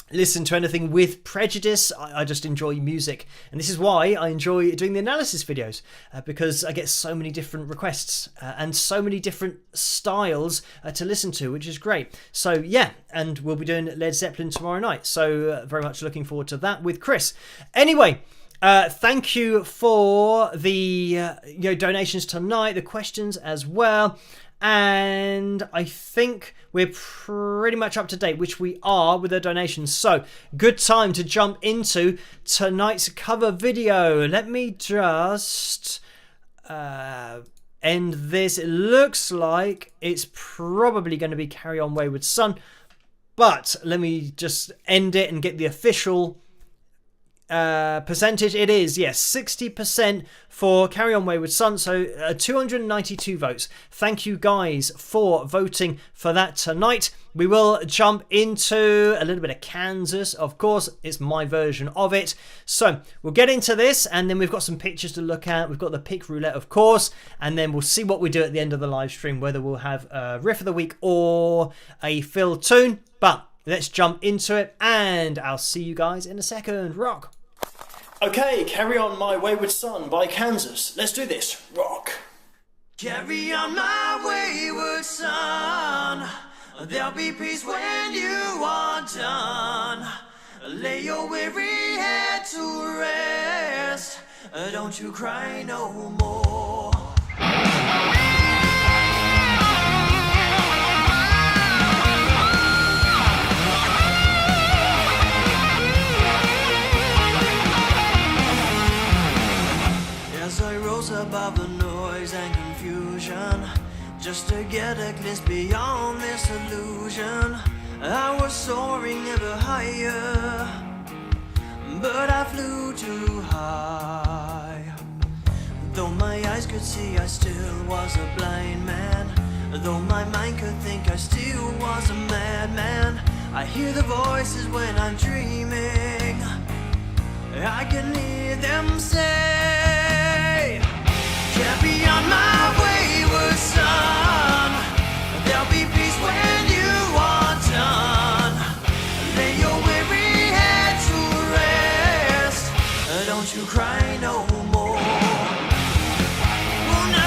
Speaker 1: listen to anything with prejudice. I just enjoy music, and this is why I enjoy doing the analysis videos, because I get so many different requests and so many different styles to listen to, which is great. So yeah, and we'll be doing Led Zeppelin tomorrow night, so very much looking forward to that with Chris. Anyway, thank you for the donations tonight, the questions as well. And I think we're pretty much up to date, which we are with the donations. So good time to jump into tonight's cover video. Let me just end this. It looks like it's probably going to be Carry On Wayward Son, but let me just end it and get the official percentage. It is, yes, 60% for Carry On Wayward Son, so 292 votes. Thank you guys for voting for that tonight. We will jump into a little bit of Kansas. Of course, it's my version of it. So we'll get into this, and then we've got some pictures to look at. We've got the pick roulette, of course, and then we'll see what we do at the end of the live stream, whether we'll have a riff of the week or a fill tune. But let's jump into it, and I'll see you guys in a second. Rock. Okay, Carry On My Wayward Son by Kansas. Let's do this. Rock. Carry on my wayward son, there'll be peace when you are done. Lay your weary head to rest, don't you cry no more. As I rose above the noise and confusion, just to get a glimpse beyond this illusion, I was soaring ever higher, but I flew too high. Though my eyes could see, I still was a blind man. Though my mind could think, I still was a madman. I hear the voices when I'm dreaming, I can hear them say, carry on my wayward son, there'll be peace when you are done. Lay your weary head to rest, don't you cry no more. Oh no.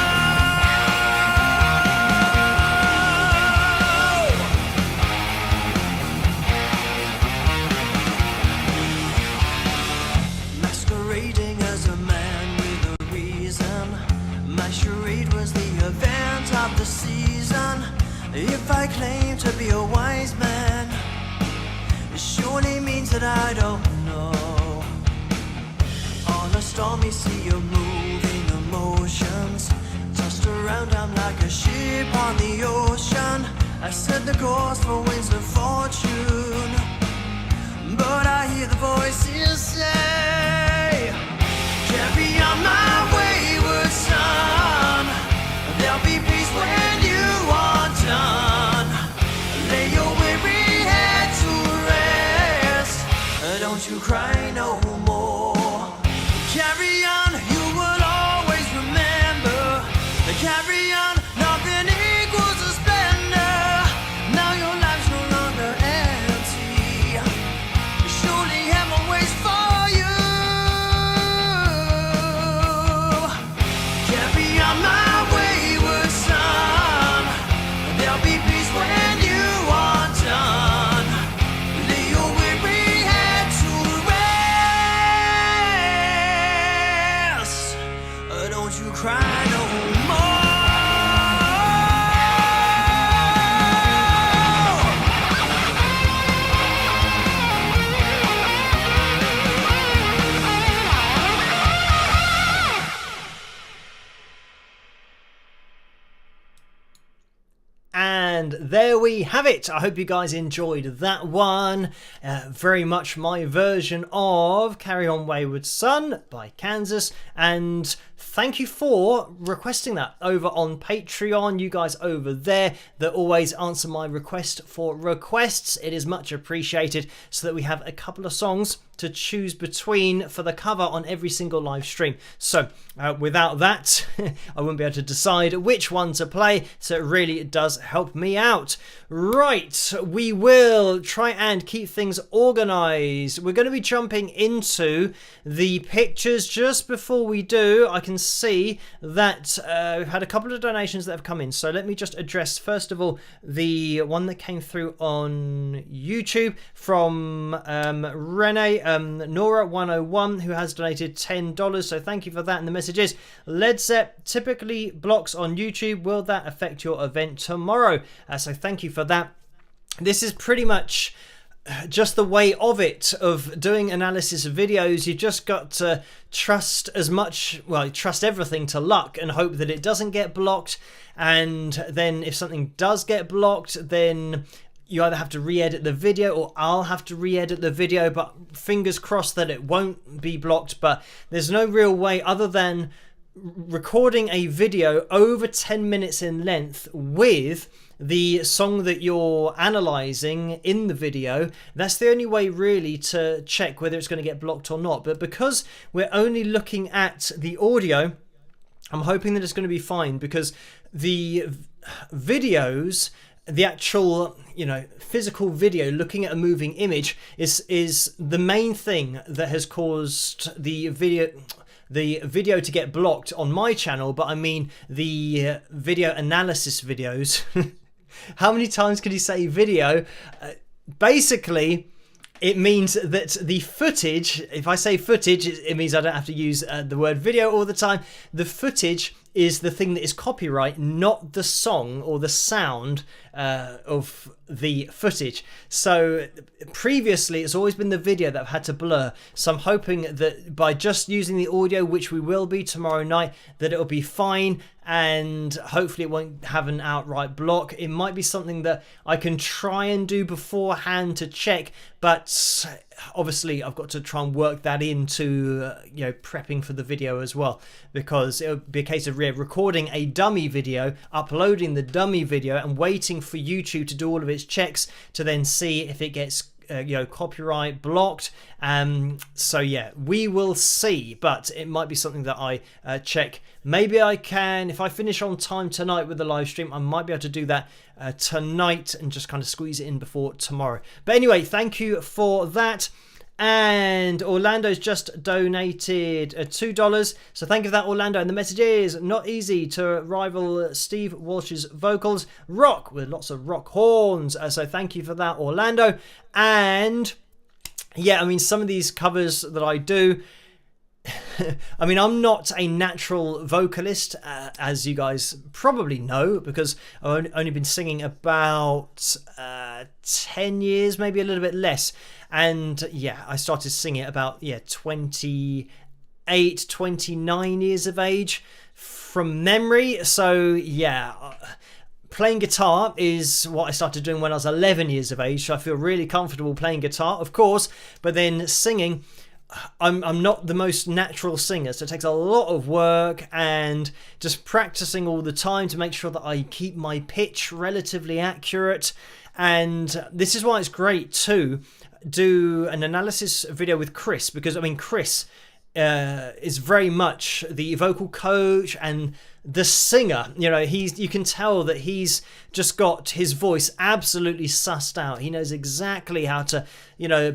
Speaker 2: the season. If I claim to be a wise man, it surely means that I don't know. On a stormy sea of moving emotions, tossed around I'm like a ship on the ocean. I set the course for winds of fortune, but I hear the voices say, carry on my wayward son, there'll be peace when you are done. Lay your weary head to rest, don't you cry no more. Carry on, you will always remember. Carry on, nothing equals a splendor. Now your life's no longer empty. Surely heaven waits for you. Carry on, my wayward son, there'll be peace when you are done. Lay your weary head to rest, don't you cry no more.
Speaker 1: And there we have it. I hope you guys enjoyed that one. Very much my version of Carry On Wayward Son by Kansas. And thank you for requesting that over on Patreon. You guys over there that always answer my request for requests. It is much appreciated, so that we have a couple of songs to choose between for the cover on every single live stream. So without that, I wouldn't be able to decide which one to play. So it really does help me out. Right, we will try and keep things organized. We're going to be jumping into the pictures. Just before we do, I can see that we've had a couple of donations that have come in. So let me just address first of all the one that came through on YouTube from Renee Nora 101, who has donated $10. So thank you for that. And the message is, Ledset typically blocks on YouTube. Will that affect your event tomorrow? So thank you for that. This is pretty much just the way of it, of doing analysis videos. You just got to trust as much, well, trust everything to luck and hope that it doesn't get blocked. And then if something does get blocked, then you either have to re-edit the video, or I'll have to re-edit the video, but fingers crossed that it won't be blocked. But there's no real way other than recording a video over 10 minutes in length with the song that you're analyzing in the video. That's the only way really to check whether it's going to get blocked or not. But because we're only looking at the audio, I'm hoping that it's going to be fine, because the videos, the actual, you know, physical video, looking at a moving image is the main thing that has caused the video to get blocked on my channel. But I mean the video analysis videos. How many times can you say video? Basically, it means that the footage, if I say footage, it means I don't have to use the word video all the time. The footage is the thing that is copyright, not the song or the sound of the footage. So previously it's always been the video that I've had to blur. So I'm hoping that by just using the audio, which we will be tomorrow night, that it'll be fine, and hopefully it won't have an outright block. It might be something that I can try and do beforehand to check, but obviously I've got to try and work that into you know, prepping for the video as well, because it'll be a case of recording a dummy video, uploading the dummy video, and waiting for YouTube to do all of its checks to then see if it gets you know, copyright blocked. So yeah, we will see, but it might be something that I check. Maybe I can, if I finish on time tonight with the live stream, I might be able to do that tonight and just kind of squeeze it in before tomorrow. But anyway, thank you for that. And Orlando's just donated $2. So thank you for that, Orlando. And the message is, not easy to rival Steve Walsh's vocals. Rock, with lots of rock horns. So thank you for that, Orlando. And yeah, I mean, some of these covers that I do, I mean, I'm not a natural vocalist, as you guys probably know, because I've only been singing about 10 years, maybe a little bit less. And yeah, I started singing at about 28, 29 years of age from memory. So yeah, playing guitar is what I started doing when I was 11 years of age. So I feel really comfortable playing guitar, of course, but then singing, I'm not the most natural singer, so it takes a lot of work and just practicing all the time to make sure that I keep my pitch relatively accurate. And this is why it's great to do an analysis video with Chris, because I mean, Chris is very much the vocal coach and the singer. You know, you can tell that he's just got his voice absolutely sussed out. He knows exactly how to,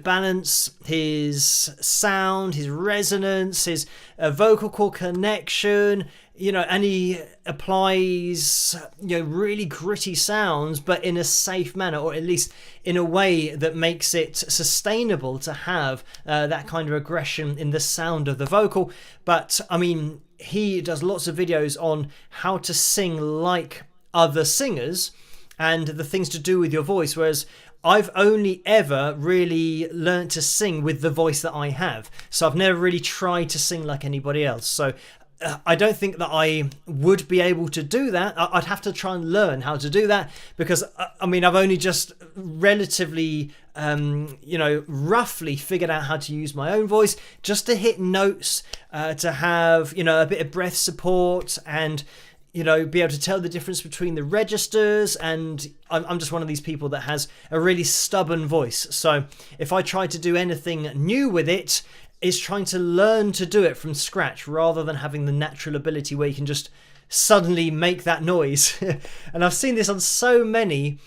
Speaker 1: balance his sound, his resonance, his vocal cord connection, and he applies, really gritty sounds, but in a safe manner, or at least in a way that makes it sustainable to have that kind of aggression in the sound of the vocal. But I mean, he does lots of videos on how to sing like other singers and the things to do with your voice, whereas I've only ever really learned to sing with the voice that I have. So I've never really tried to sing like anybody else. So I don't think that I would be able to do that. I'd have to try and learn how to do that, because I mean, I've only just relatively roughly figured out how to use my own voice just to hit notes, to have a bit of breath support, and be able to tell the difference between the registers. And I'm just one of these people that has a really stubborn voice, so if I try to do anything new with it, is trying to learn to do it from scratch rather than having the natural ability where you can just suddenly make that noise. And I've seen this on so many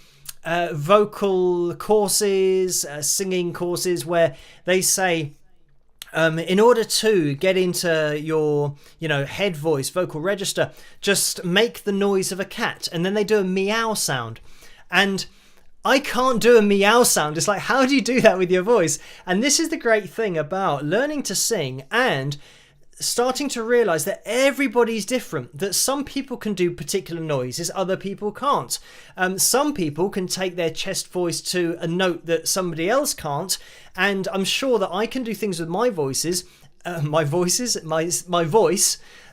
Speaker 1: vocal courses, singing courses, where they say, in order to get into your, head voice, vocal register, just make the noise of a cat. And then they do a meow sound. And I can't do a meow sound. It's like, how do you do that with your voice? And this is the great thing about learning to sing and starting to realize that everybody's different, that some people can do particular noises, other people can't. Some people can take their chest voice to a note that somebody else can't. And I'm sure that I can do things with my voice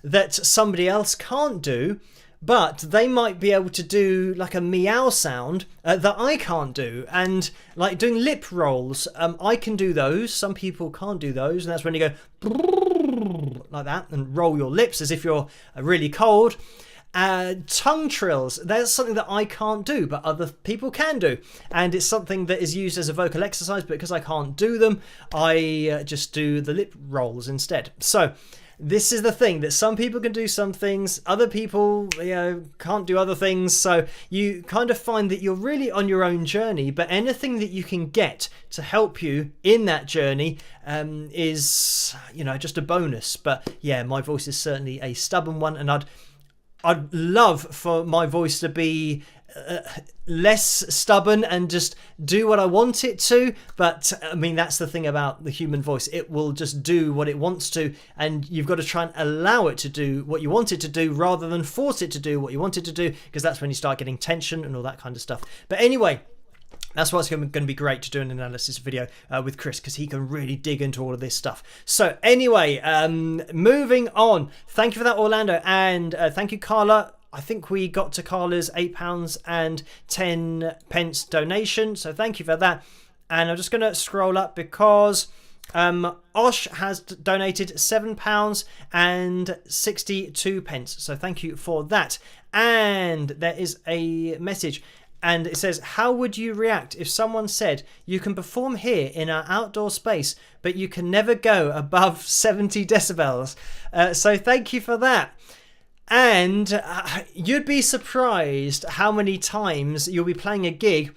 Speaker 1: that somebody else can't do. But they might be able to do like a meow sound that I can't do. And like doing lip rolls, I can do those. Some people can't do those. And that's when you go like that and roll your lips as if you're really cold. Tongue trills, that's something that I can't do, but other people can do. And it's something that is used as a vocal exercise, but because I can't do them, I just do the lip rolls instead. So this is the thing, that some people can do some things, other people can't do other things. So you kind of find that you're really on your own journey, but anything that you can get to help you in that journey is just a bonus. But yeah, my voice is certainly a stubborn one, and I'd love for my voice to be less stubborn and just do what I want it to. But I mean, that's the thing about the human voice. It will just do what it wants to, and you've got to try and allow it to do what you want it to do rather than force it to do what you want it to do, because that's when you start getting tension and all that kind of stuff. But anyway, that's why it's going to be great to do an analysis video with Chris, because he can really dig into all of this stuff. So anyway, moving on. Thank you for that, Orlando, and thank you, Carla. I think we got to Carla's £8.10 donation, so thank you for that. And I'm just going to scroll up because Osh has donated £7.62, so thank you for that. And there is a message, and it says, how would you react if someone said you can perform here in our outdoor space, but you can never go above 70 decibels? So thank you for that. And you'd be surprised how many times you'll be playing a gig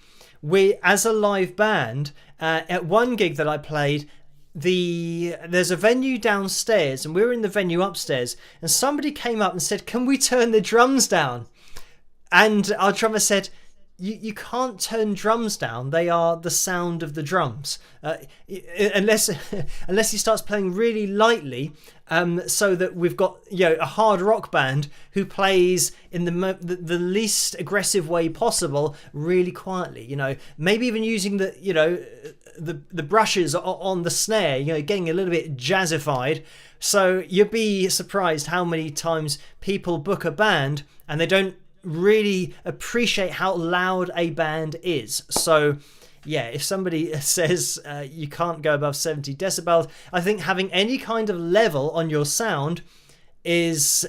Speaker 1: as a live band. At one gig that I played, there's a venue downstairs and we were in the venue upstairs, and somebody came up and said, can we turn the drums down? And our drummer said, you can't turn drums down. They are the sound of the drums. Unless he starts playing really lightly, so that we've got a hard rock band who plays in the least aggressive way possible, really quietly. Maybe even using the brushes on the snare. Getting a little bit jazzified. So you'd be surprised how many times people book a band and they don't really appreciate how loud a band is. So yeah, if somebody says you can't go above 70 decibels, I think having any kind of level on your sound is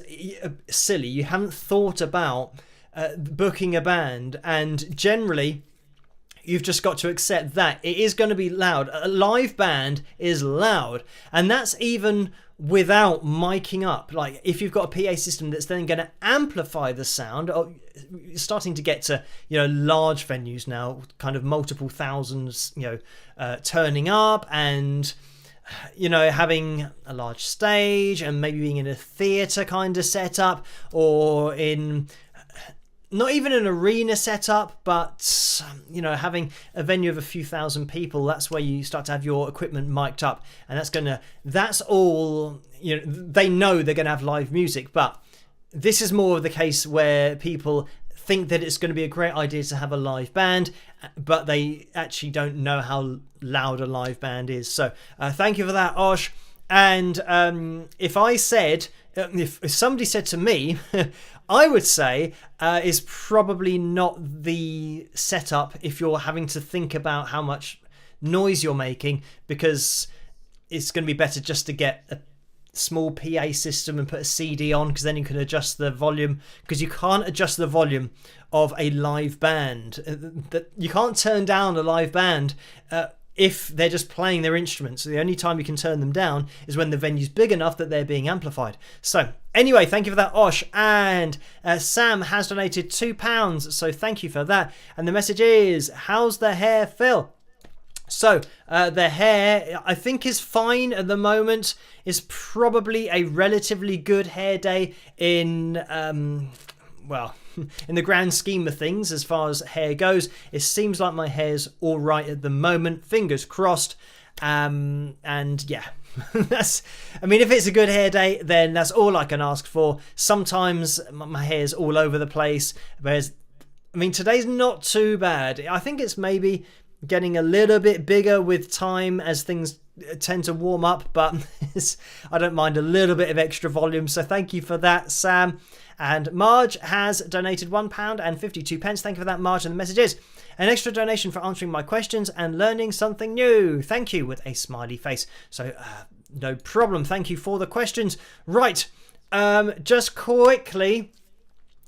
Speaker 1: silly. You haven't thought about booking a band, and generally you've just got to accept that it is going to be loud. A live band is loud, and that's even without miking up. Like if you've got a PA system that's then going to amplify the sound, or starting to get to large venues now, kind of multiple thousands turning up, and having a large stage, and maybe being in a theatre kind of setup, or in not even an arena setup, but having a venue of a few thousand people. That's where you start to have your equipment mic'd up, and that's all. They know they're gonna have live music, but this is more of the case where people think that it's going to be a great idea to have a live band, but they actually don't know how loud a live band is. So thank you for that, Osh. And if somebody said to me, I would say is probably not the setup if you're having to think about how much noise you're making, because it's going to be better just to get a small PA system and put a CD on, because then you can adjust the volume, because you can't adjust the volume of a live band. You can't turn down a live band if they're just playing their instruments. So the only time you can turn them down is when the venue's big enough that they're being amplified. So anyway, thank you for that, Osh. And Sam has donated £2, so thank you for that. And the message is, how's the hair, Phil? So the hair, I think, is fine at the moment. It's probably a relatively good hair day in in the grand scheme of things. As far as hair goes, it seems like my hair's all right at the moment. Fingers crossed. And yeah, if it's a good hair day, then that's all I can ask for. Sometimes my hair's all over the place, whereas today's not too bad. I think it's maybe getting a little bit bigger with time as things tend to warm up, but I don't mind a little bit of extra volume. So thank you for that, Sam. And Marge has donated £1.52. Thank you for that, Marge. And the message is, an extra donation for answering my questions and learning something new. Thank you, with a smiley face. So no problem. Thank you for the questions. Right. Just quickly,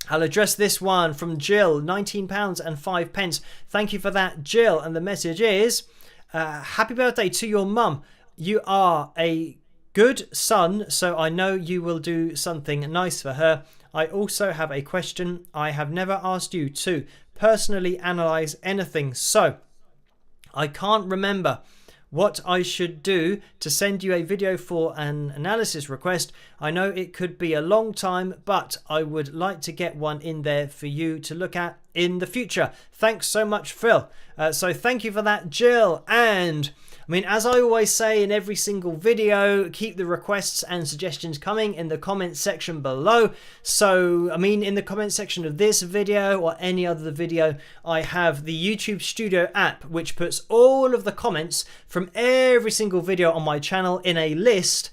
Speaker 1: I'll address this one from Jill, £19.05. Thank you for that, Jill. And the message is, happy birthday to your mum. You are a good son, so I know you will do something nice for her. I also have a question. I have never asked you to personally analyse anything, so I can't remember what I should do to send you a video for an analysis request. I know it could be a long time, but I would like to get one in there for you to look at in the future. Thanks so much, Phil. So thank you for that, Jill. And as I always say in every single video, keep the requests and suggestions coming in the comments section below. So, in the comment section of this video or any other video, I have the YouTube Studio app, which puts all of the comments from every single video on my channel in a list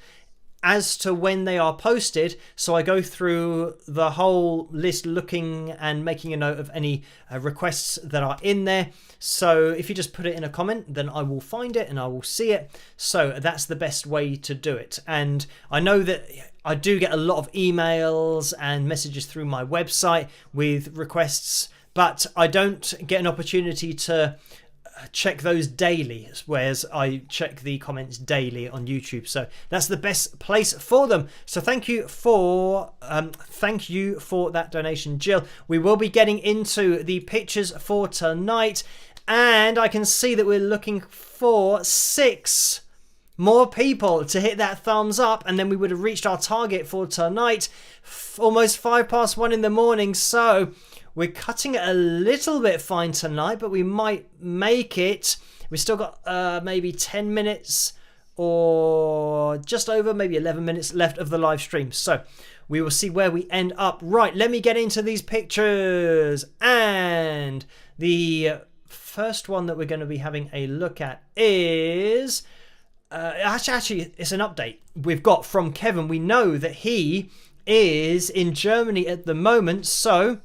Speaker 1: as to when they are posted. So I go through the whole list looking and making a note of any requests that are in there. So if you just put it in a comment, then I will find it and I will see it. So that's the best way to do it. And I know that I do get a lot of emails and messages through my website with requests, but I don't get an opportunity to check those daily, whereas I check the comments daily on YouTube. So that's the best place for them. So thank you for that donation, Jill. We will be getting into the pictures for tonight, and I can see that we're looking for 6 more people to hit that thumbs up, and then we would have reached our target for tonight, almost 1:05 in the morning. So we're cutting it a little bit fine tonight, but we might make it. We've still got maybe 10 minutes or just over, maybe 11 minutes left of the live stream. So we will see where we end up. Right, let me get into these pictures. And the first one that we're going to be having a look at is... actually, it's an update we've got from Kevin. We know that he is in Germany at the moment. So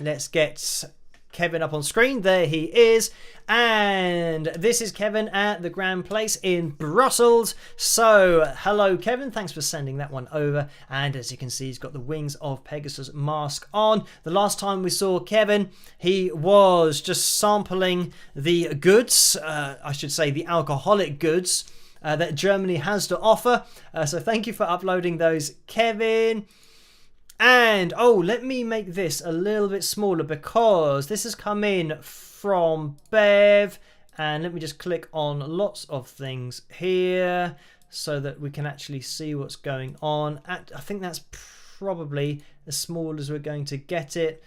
Speaker 1: let's get Kevin up on screen. There he is. And this is Kevin at the Grand Place in Brussels. So hello Kevin, thanks for sending that one over. And as you can see, he's got the Wings of Pegasus mask on. The last time we saw Kevin, he was just sampling the goods, I should say the alcoholic goods that Germany has to offer. So thank you for uploading those, Kevin. And let me make this a little bit smaller because this has come in from Bev, and let me just click on lots of things here so that we can actually see what's going on. I think that's probably as small as we're going to get it.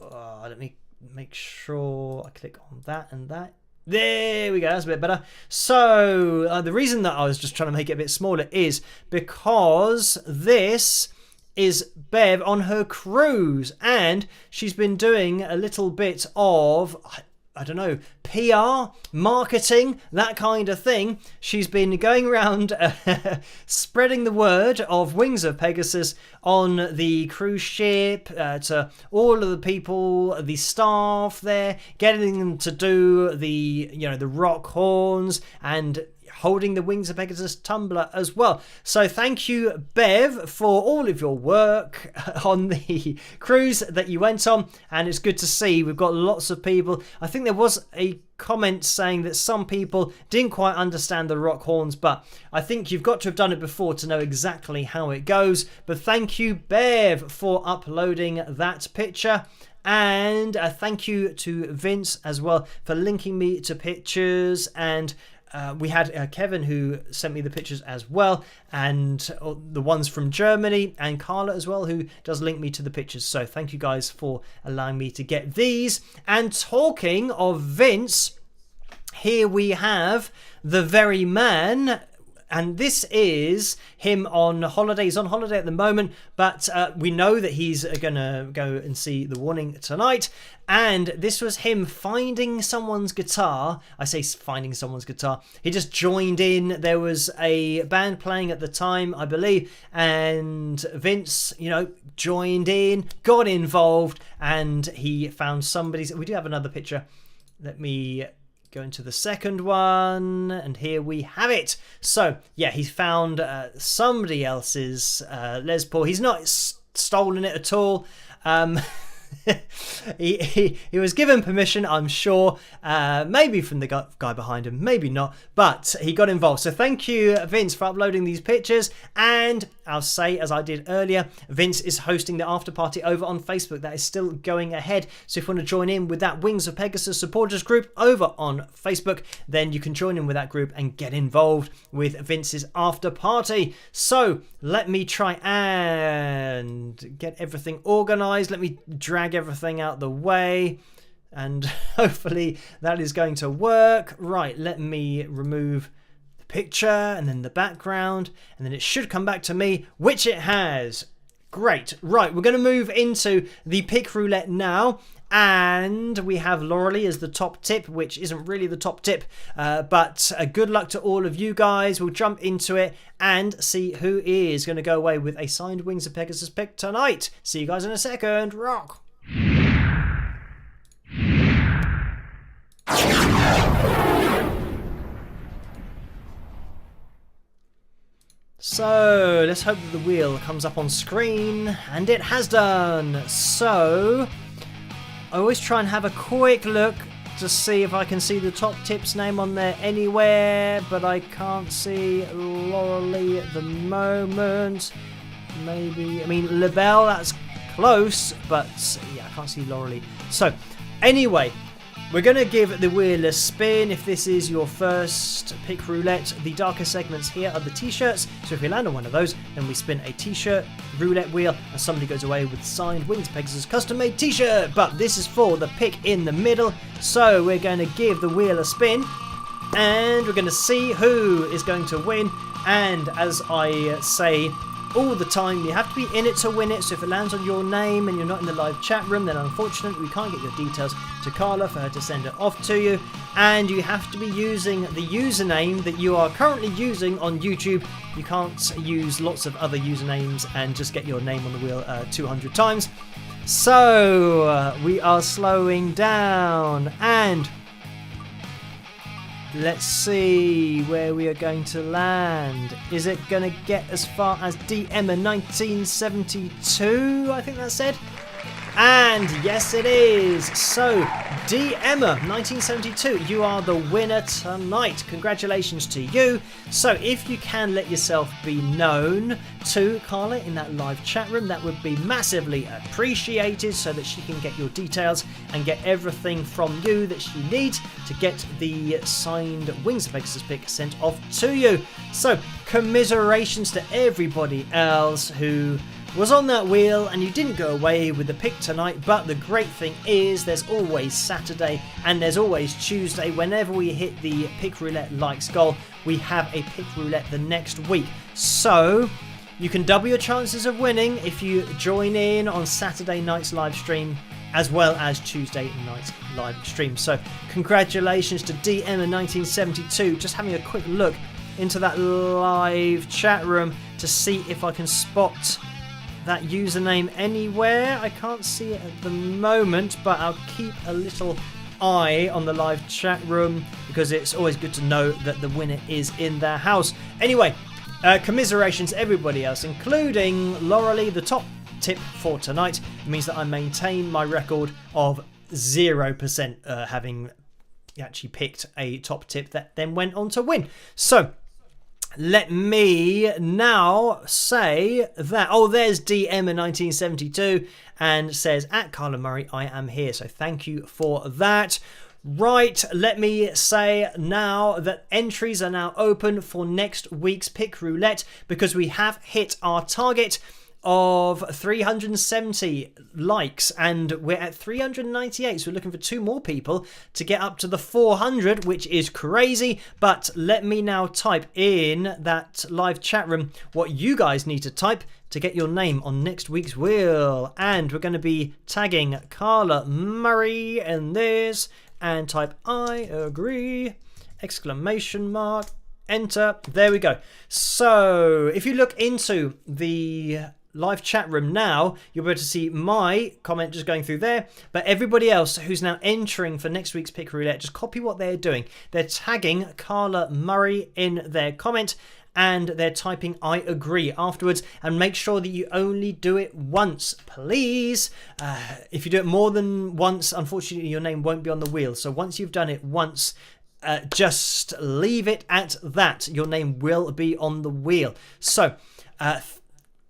Speaker 1: Let me make sure I click on that and that. There we go, that's a bit better. So the reason that I was just trying to make it a bit smaller is because this is Bev on her cruise, and she's been doing a little bit of, I don't know, PR, marketing, that kind of thing. She's been going around spreading the word of Wings of Pegasus on the cruise ship to all of the people, the staff there, getting them to do the, the rock horns and holding the Wings of Pegasus tumbler as well. So thank you, Bev, for all of your work on the cruise that you went on, and it's good to see we've got lots of people. I think there was a comment saying that some people didn't quite understand the rock horns, but I think you've got to have done it before to know exactly how it goes. But thank you, Bev, for uploading that picture. And thank you to Vince as well for linking me to pictures. And we had Kevin who sent me the pictures as well, and the ones from Germany, and Carla as well who does link me to the pictures. So thank you guys for allowing me to get these. And talking of Vince, here we have the very man. And this is him on holiday. He's on holiday at the moment, but we know that he's going to go and see The Warning tonight. And this was him finding someone's guitar. I say finding someone's guitar. He just joined in. There was a band playing at the time, I believe. And Vince, joined in, got involved, and he found somebody's. We do have another picture. Let me go into the second one, and here we have it. So yeah, he's found somebody else's Les Paul. He's not stolen it at all. He was given permission, I'm sure, maybe from the guy behind him, maybe not, but he got involved. So thank you, Vince, for uploading these pictures. And I'll say, as I did earlier, Vince is hosting the after party over on Facebook. That is still going ahead. So if you want to join in with that Wings of Pegasus supporters group over on Facebook, then you can join in with that group and get involved with Vince's after party. So let me try and get everything organized. Let me drag everything out the way, and hopefully that is going to work. Right, let me remove the picture and then the background, and then it should come back to me, which it has. Great. Right, we're going to move into the pick roulette now, and we have Laurelie as the top tip, which isn't really the top tip, but good luck to all of you guys. We'll jump into it and see who is going to go away with a signed Wings of Pegasus pick tonight. See you guys in a second. Rock. So let's hope that the wheel comes up on screen, and it has done. So I always try and have a quick look to see if I can see the top tip's name on there anywhere, but I can't see Laurelie at the moment. Maybe, LaBelle, that's close, but yeah, I can't see Laurelie. So anyway, we're going to give the wheel a spin. If this is your first pick roulette, the darker segments here are the t-shirts. So if you land on one of those, then we spin a t-shirt roulette wheel and somebody goes away with signed Wings Pegasus custom made t-shirt. But this is for the pick in the middle. So we're going to give the wheel a spin and we're going to see who is going to win. And as I say all the time, you have to be in it to win it. So if it lands on your name and you're not in the live chat room, then unfortunately we can't get your details to Carla for her to send it off to you. And you have to be using the username that you are currently using on YouTube. You can't use lots of other usernames and just get your name on the wheel 200 times. So we are slowing down and let's see where we are going to land. Is it going to get as far as DM 1972? I think that said. And yes, it is. So, DM 1972, you are the winner tonight. Congratulations to you. So, if you can let yourself be known to Carla in that live chat room, that would be massively appreciated so that she can get your details and get everything from you that she needs to get the signed Wings of Pegasus pick sent off to you. So, commiserations to everybody else who was on that wheel and you didn't go away with the pick tonight. But the great thing is there's always Saturday and there's always Tuesday. Whenever we hit the pick roulette likes goal, we have a pick roulette the next week. So you can double your chances of winning if you join in on Saturday night's live stream as well as Tuesday night's live stream. So congratulations to DM in 1972. Just having a quick look into that live chat room to see if I can spot that username anywhere. I can't see it at the moment, but I'll keep a little eye on the live chat room because it's always good to know that the winner is in their house. Anyway, commiserations everybody else, including Laurelie. The top tip for tonight means that I maintain my record of 0% having actually picked a top tip that then went on to win. So let me now say that, there's DM in 1972 and says, at Carla Murray, I am here. So thank you for that. Right, let me say now that entries are now open for next week's Pick Roulette because we have hit our target of 370 likes and we're at 398, so we're looking for 2 more people to get up to the 400, which is crazy. But let me now type in that live chat room what you guys need to type to get your name on next week's wheel. And we're going to be tagging Carla Murray in this and type I agree, exclamation mark, enter. There we go. So if you look into the live chat room now, you'll be able to see my comment just going through there, but everybody else who's now entering for next week's Pick Roulette, just copy what they're doing. They're tagging Carla Murray in their comment and they're typing I agree afterwards, and make sure that you only do it once, please. If you do it more than once, unfortunately your name won't be on the wheel. So once you've done it once, just leave it at that. Your name will be on the wheel. So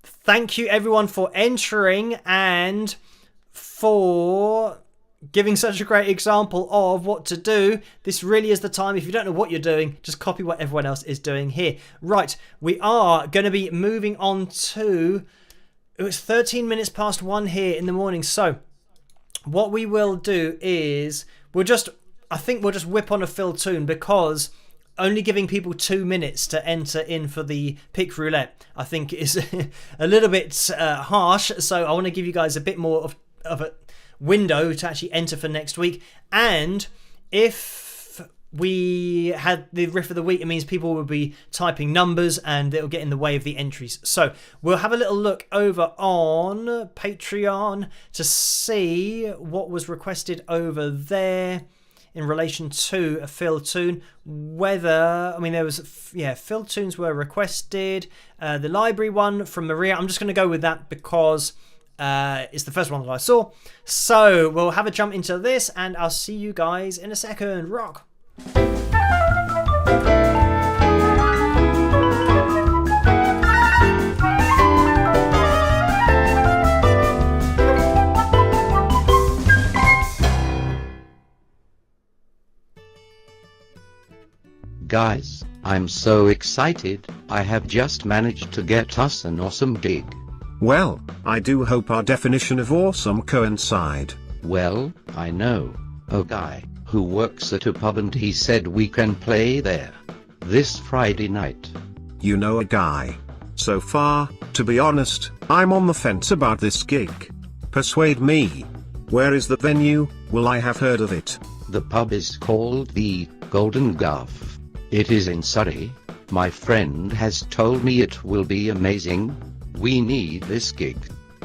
Speaker 1: thank you everyone for entering and for giving such a great example of what to do. This really is the time. If you don't know what you're doing, just copy what everyone else is doing here. Right, we are going to be moving on to, it's 13 minutes past 1 here in the morning. So what we will do is I think we'll just whip on a fill tune because only giving people 2 minutes to enter in for the Pick Roulette, I think, is a little bit harsh. So I want to give you guys a bit more of a window to actually enter for next week. And if we had the riff of the week, it means people will be typing numbers and it'll get in the way of the entries. So we'll have a little look over on Patreon to see what was requested over there in relation to a fill tune. Fill tunes were requested. The library one from Maria, I'm just going to go with that because it's the first one that I saw. So we'll have a jump into this and I'll see you guys in a second. Rock.
Speaker 3: Guys, I'm so excited, I have just managed to get us an awesome gig.
Speaker 4: Well, I do hope our definition of awesome coincide.
Speaker 3: Well, I know a guy who works at a pub and he said we can play there this Friday night.
Speaker 4: You know a guy. So far, to be honest, I'm on the fence about this gig. Persuade me. Where is the venue? Will I have heard of it?
Speaker 3: The pub is called the Golden Guff. It is in Surrey. My friend has told me it will be amazing. We need this gig.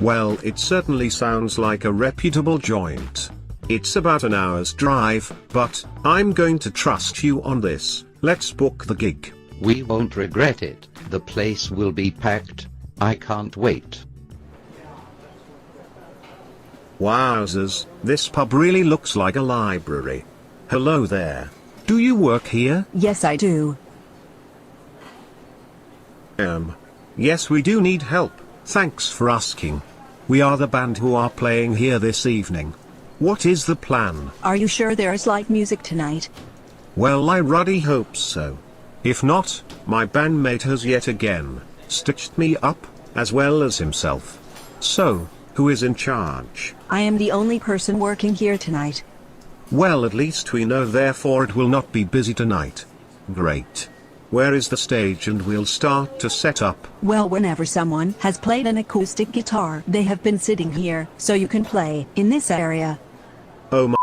Speaker 4: Well, it certainly sounds like a reputable joint. It's about an hour's drive, but I'm going to trust you on this. Let's book the gig.
Speaker 3: We won't regret it. The place will be packed. I can't wait.
Speaker 4: Wowzers, this pub really looks like a library. Hello there. Do you work here?
Speaker 5: Yes, I do.
Speaker 4: Yes, we do need help. Thanks for asking. We are the band who are playing here this evening. What is the plan?
Speaker 5: Are you sure there's live music tonight?
Speaker 4: Well, I ruddy hope so. If not, my bandmate has yet again stitched me up, as well as himself. So, who is in charge?
Speaker 5: I am the only person working here tonight.
Speaker 4: Well, at least we know, therefore it will not be busy tonight. Great. Where is the stage, and we'll start to set up?
Speaker 5: Well, whenever someone has played an acoustic guitar, they have been sitting here, so you can play in this area.
Speaker 4: Oh my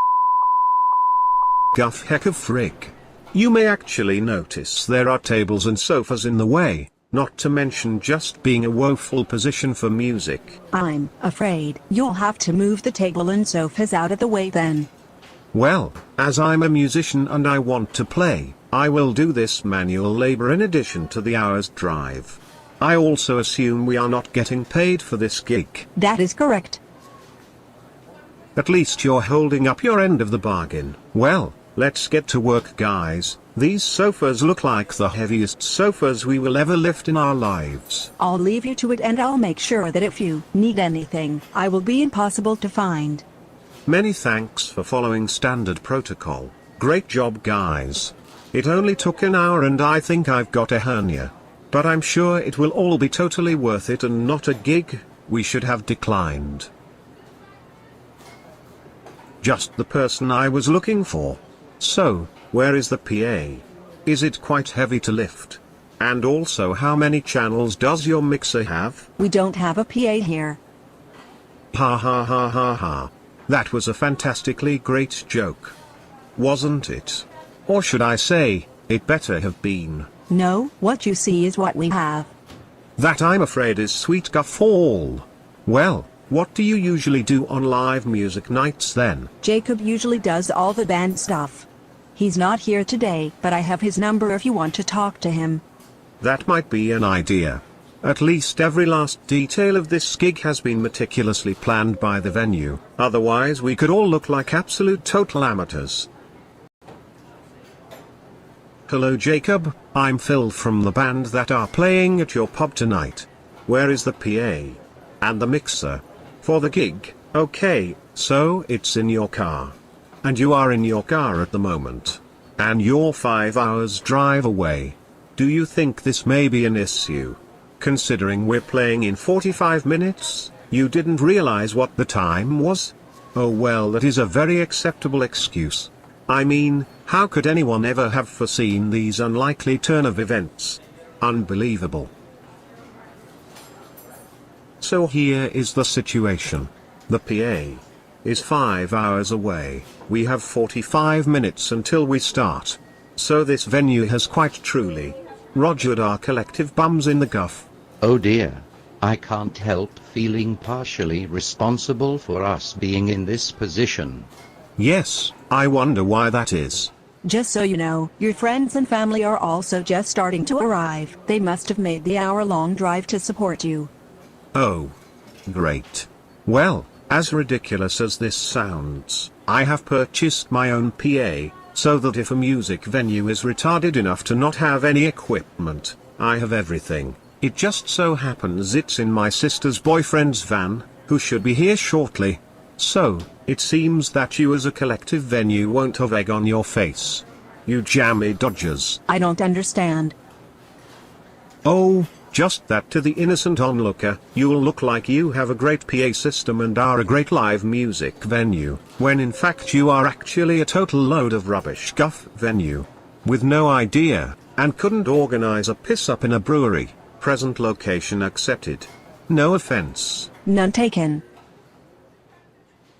Speaker 4: guff heck of frig. You may actually notice there are tables and sofas in the way, not to mention just being a woeful position for music.
Speaker 5: I'm afraid you'll have to move the table and sofas out of the way then.
Speaker 4: Well, as I'm a musician and I want to play, I will do this manual labor in addition to the hour's drive. I also assume we are not getting paid for this gig.
Speaker 5: That is correct.
Speaker 4: At least you're holding up your end of the bargain. Well, let's get to work, guys. These sofas look like the heaviest sofas we will ever lift in our lives.
Speaker 5: I'll leave you to it, and I'll make sure that if you need anything, I will be impossible to find.
Speaker 4: Many thanks for following standard protocol. Great job, guys. It only took an hour and I think I've got a hernia. But I'm sure it will all be totally worth it and not a gig we should have declined. Just the person I was looking for. So, where is the PA? Is it quite heavy to lift? And also, how many channels does your mixer have?
Speaker 5: We don't have a PA here.
Speaker 4: Ha ha ha ha ha. That was a fantastically great joke. Wasn't it? Or should I say, it better have been.
Speaker 5: No, what you see is what we have.
Speaker 4: That, I'm afraid, is sweet guffaw. Well, what do you usually do on live music nights then?
Speaker 5: Jacob usually does all the band stuff. He's not here today, but I have his number if you want to talk to him.
Speaker 4: That might be an idea. At least every last detail of this gig has been meticulously planned by the venue, otherwise we could all look like absolute total amateurs. Hello Jacob, I'm Phil from the band that are playing at your pub tonight. Where is the PA? And the mixer? For the gig? Okay, so it's in your car. And you are in your car at the moment. And you're 5 hours drive away. Do you think this may be an issue? Considering we're playing in 45 minutes, you didn't realize what the time was? Oh well, that is a very acceptable excuse. I mean, how could anyone ever have foreseen these unlikely turn of events? Unbelievable. So here is the situation. The PA is 5 hours away. We have 45 minutes until we start. So this venue has quite truly rogered our collective bums in the guff.
Speaker 3: Oh dear. I can't help feeling partially responsible for us being in this position.
Speaker 4: Yes, I wonder why that is.
Speaker 5: Just so you know, your friends and family are also just starting to arrive. They must have made the hour-long drive to support you.
Speaker 4: Oh. Great. Well, as ridiculous as this sounds, I have purchased my own PA, so that if a music venue is retarded enough to not have any equipment, I have everything. It just so happens it's in my sister's boyfriend's van, who should be here shortly. So, it seems that you as a collective venue won't have egg on your face. you jammy dodgers.
Speaker 5: I don't understand.
Speaker 4: Oh, just that to the innocent onlooker, you'll look like you have a great PA system and are a great live music venue, when in fact you are actually a total load of rubbish guff venue. With no idea, and couldn't organize a piss up in a brewery. Present location accepted. No offense.
Speaker 5: None taken.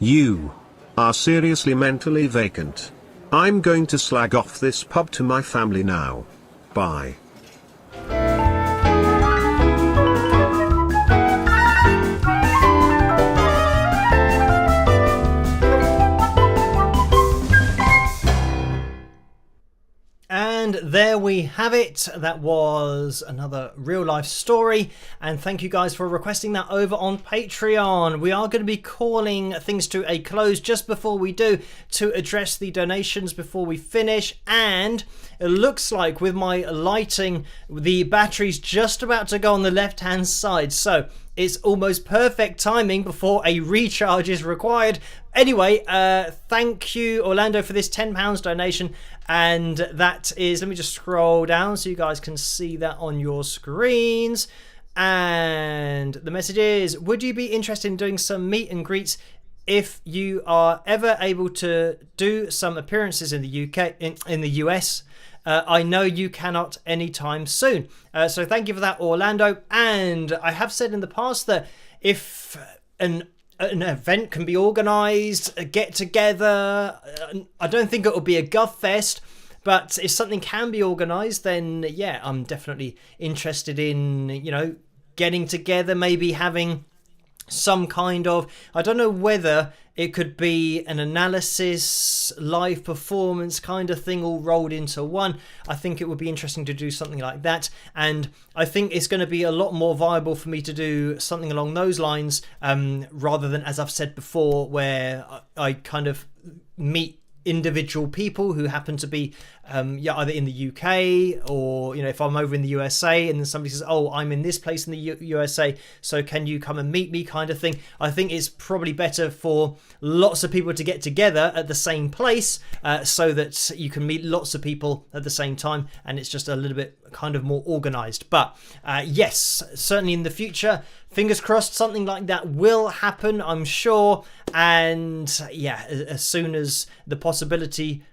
Speaker 4: You are seriously mentally vacant. I'm going to slag off this pub to my family now. Bye.
Speaker 1: And there we have it. That was another real life story, and thank you guys for requesting that over on Patreon. We are going to be calling things to a close just before we do, to address the donations before we finish. And it looks like with my lighting, the battery's just about to go on the left hand side, so it's almost perfect timing before a recharge is required. Anyway, thank you Orlando for this £10 donation, and that is, let me just scroll down so you guys can see that on your screens. And the message is, would you be interested in doing some meet and greets if you are ever able to do some appearances in the UK, in the US? I know you cannot anytime soon. So thank you for that, Orlando. And I have said in the past that if an event can be organised, a get together, I don't think it will be a guff fest, but if something can be organised, then yeah, I'm definitely interested in, you know, getting together, maybe having some kind of, I don't know whether it could be an analysis, live performance kind of thing all rolled into one. I think it would be interesting to do something like that, and I think it's going to be a lot more viable for me to do something along those lines, rather than, as I've said before, where I kind of meet individual people who happen to be either in the UK, or, you know, if I'm over in the USA and then somebody says, oh, I'm in this place in the USA, so can you come and meet me, kind of thing. I think it's probably better for lots of people to get together at the same place, so that you can meet lots of people at the same time, and it's just a little bit kind of more organized. But yes, certainly in the future, fingers crossed, something like that will happen, I'm sure. And yeah, as soon as the possibility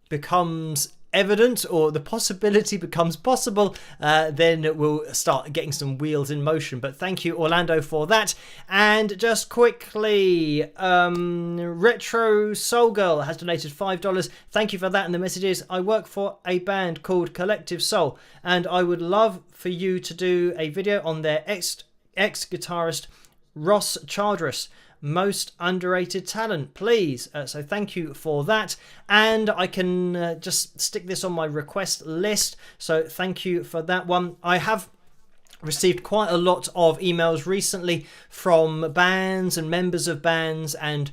Speaker 1: becomes evident, or the possibility becomes possible, then we'll start getting some wheels in motion. But thank you, Orlando, for that. And just quickly, Retro Soul Girl has donated $5. Thank you for that. And the message is, I work for a band called Collective Soul, and I would love for you to do a video on their ex-guitarist Ross Childress. Most underrated talent, please. So thank you for that, and I can just stick this on my request list, so thank you for that one. I have received quite a lot of emails recently from bands and members of bands and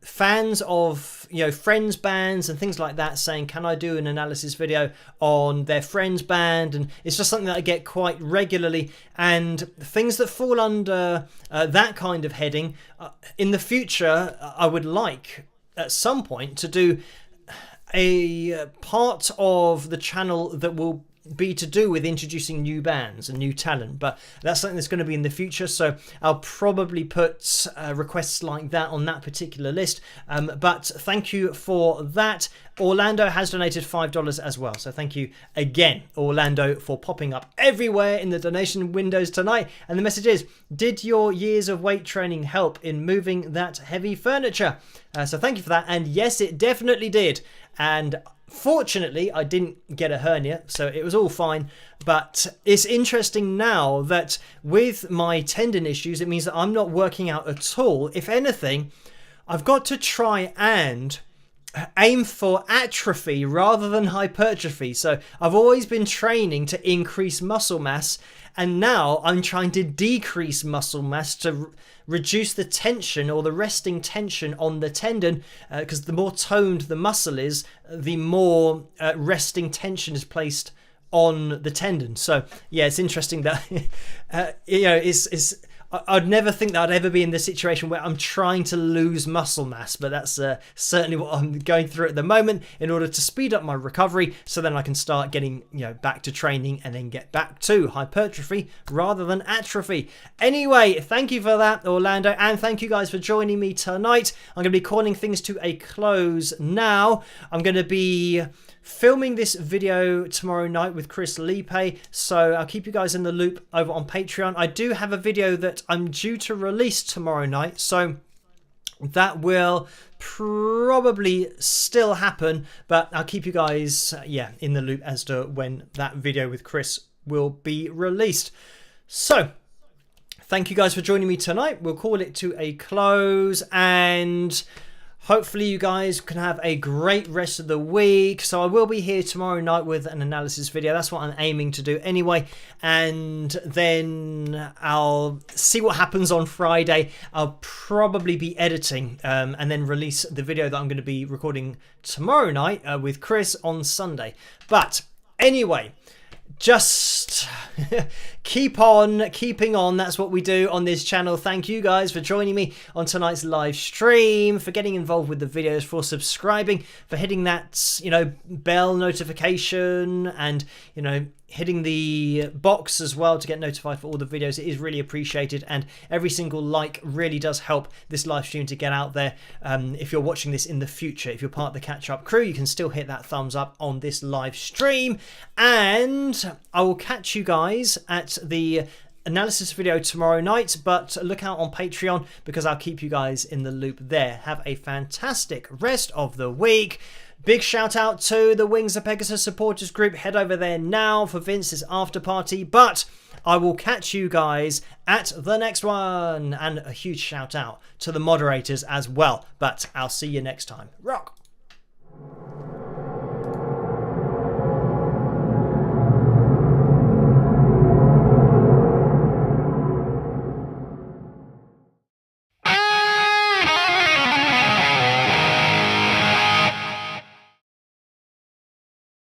Speaker 1: fans of, you know, friends' bands and things like that, saying, can I do an analysis video on their friend's band? And it's just something that I get quite regularly, and things that fall under that kind of heading, in the future I would like at some point to do a part of the channel that will be to do with introducing new bands and new talent, but that's something that's going to be in the future, so I'll probably put requests like that on that particular list. But thank you for that. Orlando has donated $5 as well, so thank you again, Orlando, for popping up everywhere in the donation windows tonight. And the message is, did your years of weight training help in moving that heavy furniture? So thank you for that, and yes, it definitely did. And fortunately, I didn't get a hernia, so it was all fine. But it's interesting now that with my tendon issues, it means that I'm not working out at all. If anything, I've got to try and aim for atrophy rather than hypertrophy. So I've always been training to increase muscle mass, and now I'm trying to decrease muscle mass to reduce the tension, or the resting tension, on the tendon, because the more toned the muscle is, the more resting tension is placed on the tendon. So yeah, it's interesting that I'd never think that I'd ever be in this situation where I'm trying to lose muscle mass, but that's certainly what I'm going through at the moment in order to speed up my recovery so then I can start getting, back to training and then get back to hypertrophy rather than atrophy. Anyway, thank you for that, Orlando, and thank you guys for joining me tonight. I'm going to be calling things to a close now. I'm going to be filming this video tomorrow night with Chris Lipe, so I'll keep you guys in the loop over on Patreon. I do have a video that I'm due to release tomorrow night, so that will probably still happen, but I'll keep you guys in the loop as to when that video with Chris will be released. So thank you guys for joining me tonight. We'll call it to a close, and hopefully you guys can have a great rest of the week. So I will be here tomorrow night with an analysis video. That's what I'm aiming to do anyway. And then I'll see what happens on Friday. I'll probably be editing and then release the video that I'm going to be recording tomorrow night with Chris on Sunday. But anyway, just keeping on. That's what we do on this channel. Thank you guys for joining me on tonight's live stream, for getting involved with the videos, for subscribing, for hitting that bell notification, and hitting the box as well to get notified for all the videos. It is really appreciated, and every single like really does help this live stream to get out there. If you're watching this in the future, if you're part of the catch up crew, you can still hit that thumbs up on this live stream, and I will catch you guys at the analysis video tomorrow night, but look out on Patreon because I'll keep you guys in the loop there. Have a fantastic rest of the week. Big shout out to the Wings of Pegasus supporters group. Head over there now for Vince's after party, but I will catch you guys at the next one. And a huge shout out to the moderators as well, but I'll see you next time. Rock!